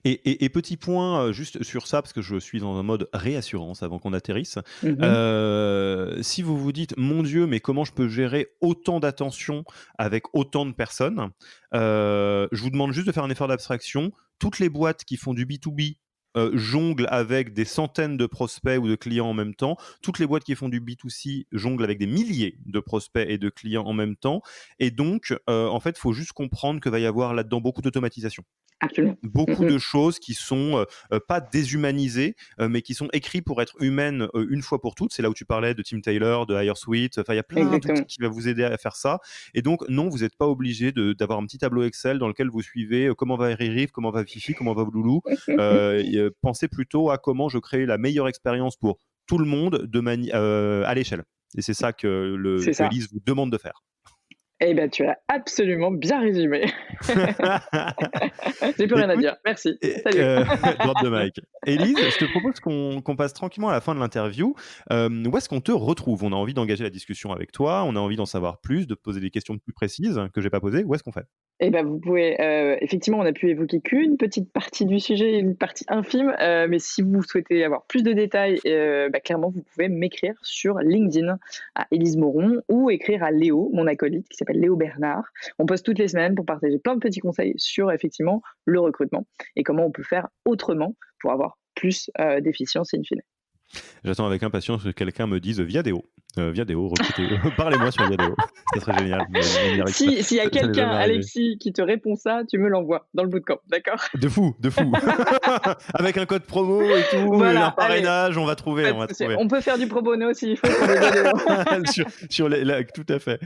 Et petit point juste sur ça, parce que je suis dans un mode réassurance avant qu'on atterrisse. Mhm. Si vous vous dites, mon Dieu, mais comment je peux gérer autant d'attention avec autant de personnes, je vous demande juste de faire un effort d'abstraction. Toutes les boîtes qui font du B2B jonglent avec des centaines de prospects ou de clients en même temps. Toutes les boîtes qui font du B2C jonglent avec des milliers de prospects et de clients en même temps. Et donc, en fait, il faut juste comprendre qu'il va y avoir là-dedans beaucoup d'automatisation. Absolument. Beaucoup Mhm. de choses qui sont pas déshumanisées, mais qui sont écrites pour être humaines une fois pour toutes. C'est là où tu parlais de Tim Taylor, de HireSuite. Enfin, il y a plein d'outils Exactement. qui vont vous aider à faire ça. Et donc, non, vous n'êtes pas obligé d'avoir un petit tableau Excel dans lequel vous suivez comment va Ririv, comment va Fifi, comment va Loulou. Pensez plutôt à comment je crée la meilleure expérience pour tout le monde à l'échelle. Et c'est ça C'est que ça. Elise vous demande de faire. Eh ben, tu as absolument bien résumé. J'ai plus rien à Écoute, dire. Merci. Salut. drop the mic. Élise, je te propose qu'on passe tranquillement à la fin de l'interview. Où est-ce qu'on te retrouve? On a envie d'engager la discussion avec toi, on a envie d'en savoir plus, de te poser des questions plus précises que j'ai pas posées. Où est-ce qu'on fait? Eh ben, vous pouvez, effectivement, on a pu évoquer qu'une petite partie du sujet, une partie infime, mais si vous souhaitez avoir plus de détails, clairement, vous pouvez m'écrire sur LinkedIn à Élise Moron ou écrire à Léo, mon acolyte, qui s'appelle Léo Bernard. On poste toutes les semaines pour partager plein de petits conseils sur, effectivement, le recrutement et comment on peut faire autrement pour avoir plus d'efficience in fine. J'attends avec impatience que quelqu'un me dise Viadeo. Viadeo, recrutez. Parlez-moi sur Viadeo. Ça serait génial. S'il y a Ça m'est quelqu'un, jamais arrivé. Alexis, qui te répond ça, tu me l'envoies dans le bootcamp, d'accord? De fou, de fou. Avec un code promo et tout, et Voilà, un allez, parrainage, on va trouver, pas on de va souci. trouver. On peut faire du pro bono s'il faut pour les vidéos. Tout à fait.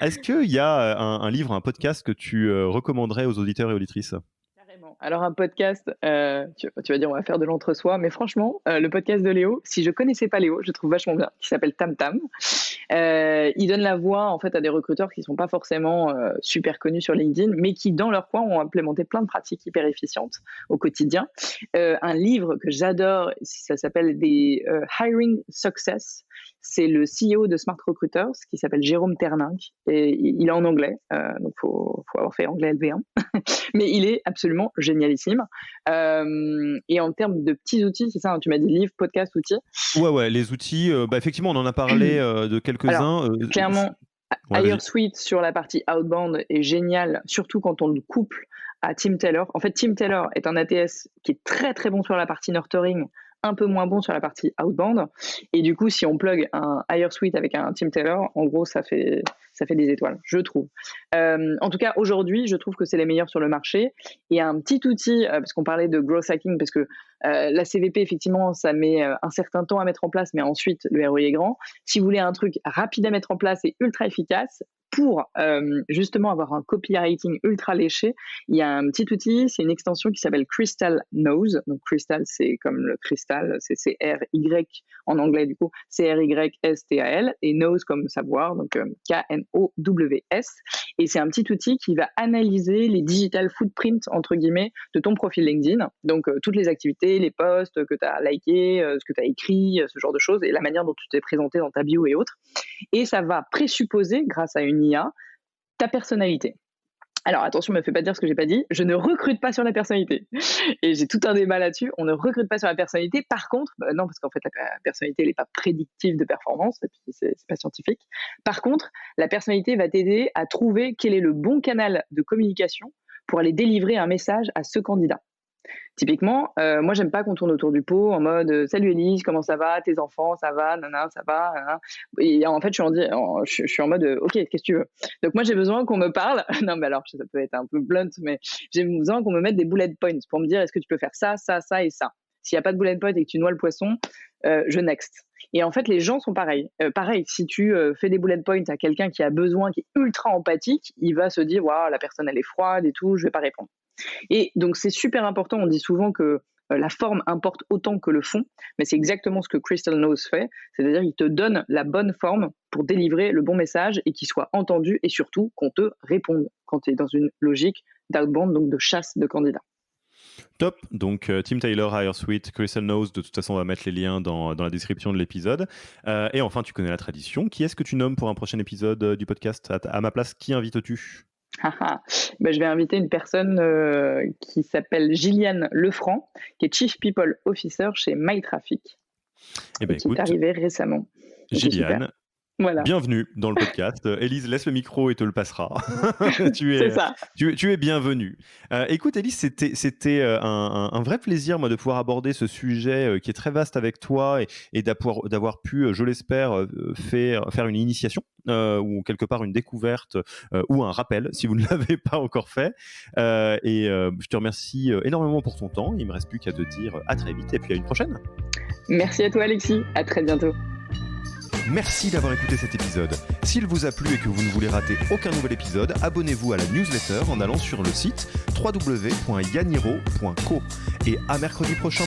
Est-ce qu'il y a un livre, un podcast que tu recommanderais aux auditeurs et auditrices? Carrément. Alors un podcast, tu vas dire on va faire de l'entre-soi, mais franchement, le podcast de Léo, si je connaissais pas Léo, je le trouve vachement bien, qui s'appelle Tam Tam. Il donne la voix en fait à des recruteurs qui sont pas forcément super connus sur LinkedIn, mais qui dans leur coin ont implémenté plein de pratiques hyper efficientes au quotidien. Un livre que j'adore, ça s'appelle des Hiring Success. C'est le CEO de Smart Recruiters qui s'appelle Jérôme Terninck et il est en anglais, donc faut avoir fait anglais LV1. Mais il est absolument génialissime. Et en termes de petits outils, c'est ça, hein, tu m'as dit livre, podcast, outils. Ouais, les outils, effectivement, on en a parlé de Alors, quelques-uns. clairement, Ouais, vas-y. HireSuite sur la partie outbound est génial, surtout quand on le couple à Tim Taylor. En fait, Tim Taylor est un ATS qui est très très bon sur la partie nurturing, un peu moins bon sur la partie outbound. Et du coup, si on plug un HireSuite avec un Tim Taylor, en gros, ça fait des étoiles, je trouve. En tout cas, aujourd'hui, je trouve que c'est les meilleurs sur le marché. Et un petit outil, parce qu'on parlait de growth hacking, parce que la CVP, effectivement, ça met un certain temps à mettre en place, mais ensuite, le ROI est grand. Si vous voulez un truc rapide à mettre en place et ultra efficace, pour justement avoir un copywriting ultra léché, il y a un petit outil, c'est une extension qui s'appelle Crystal Knows. Donc Crystal, c'est comme le cristal, c'est C-R-Y en anglais du coup, C-R-Y-S-T-A-L, et Knows comme savoir, donc K-N-O-W-S. Et c'est un petit outil qui va analyser les digital footprints, entre guillemets, de ton profil LinkedIn. Donc toutes les activités, les posts que tu as likés, ce que tu as écrit, ce genre de choses, et la manière dont tu t'es présenté dans ta bio et autres. Et ça va présupposer, grâce à une IA, ta personnalité. Alors attention, ne me fais pas dire ce que j'ai pas dit. Je ne recrute pas sur la personnalité. Et j'ai tout un débat là-dessus. On ne recrute pas sur la personnalité. Par contre, non, parce qu'en fait, la personnalité, elle n'est pas prédictive de performance, et puis c'est pas scientifique. Par contre, la personnalité va t'aider à trouver quel est le bon canal de communication pour aller délivrer un message à ce candidat. Typiquement, moi, j'aime pas qu'on tourne autour du pot en mode, «Salut Élise, comment ça va? Tes enfants, ça va? Nana, ça va? Nana». Et en fait, je suis en mode, «OK, qu'est-ce que tu veux?» Donc moi, j'ai besoin qu'on me parle non, mais alors ça peut être un peu blunt, mais j'ai besoin qu'on me mette des bullet points pour me dire: «Est-ce que tu peux faire ça, ça, ça et ça?» S'il y a pas de bullet point et que tu noies le poisson, je next. Et en fait, les gens sont pareils. Pareil, si tu, fais des bullet points à quelqu'un qui a besoin, qui est ultra empathique, il va se dire: «Waouh, la personne elle est froide et tout, je vais pas répondre». Et donc c'est super important, on dit souvent que la forme importe autant que le fond, mais c'est exactement ce que Crystal Knows fait, c'est-à-dire qu'il te donne la bonne forme pour délivrer le bon message et qu'il soit entendu et surtout qu'on te réponde quand tu es dans une logique d'outbound, donc de chasse de candidats. Top, donc Tim Taylor, Hire Suite, Crystal Knows, de toute façon on va mettre les liens dans la description de l'épisode. Et enfin, tu connais la tradition, qui est-ce que tu nommes pour un prochain épisode du podcast? À ma place, qui invites-tu? Je vais inviter une personne qui s'appelle Gilliane Lefranc, qui est Chief People Officer chez MyTraffic, Eh ben et qui est écoute, arrivée récemment. Donc, c'est super. Gilliane, Voilà, bienvenue dans le podcast. Élise, laisse le micro et te le passera. tu, c'est es, ça. tu es bienvenue. Écoute, Élise, c'était un vrai plaisir moi, de pouvoir aborder ce sujet qui est très vaste avec toi et d'avoir pu, je l'espère, faire une initiation ou quelque part une découverte ou un rappel si vous ne l'avez pas encore fait. Je te remercie énormément pour ton temps. Il ne me reste plus qu'à te dire à très vite et puis à une prochaine. Merci à toi Alexis, à très bientôt. Merci d'avoir écouté cet épisode. S'il vous a plu et que vous ne voulez rater aucun nouvel épisode, abonnez-vous à la newsletter en allant sur le site www.yaniro.co. Et à mercredi prochain.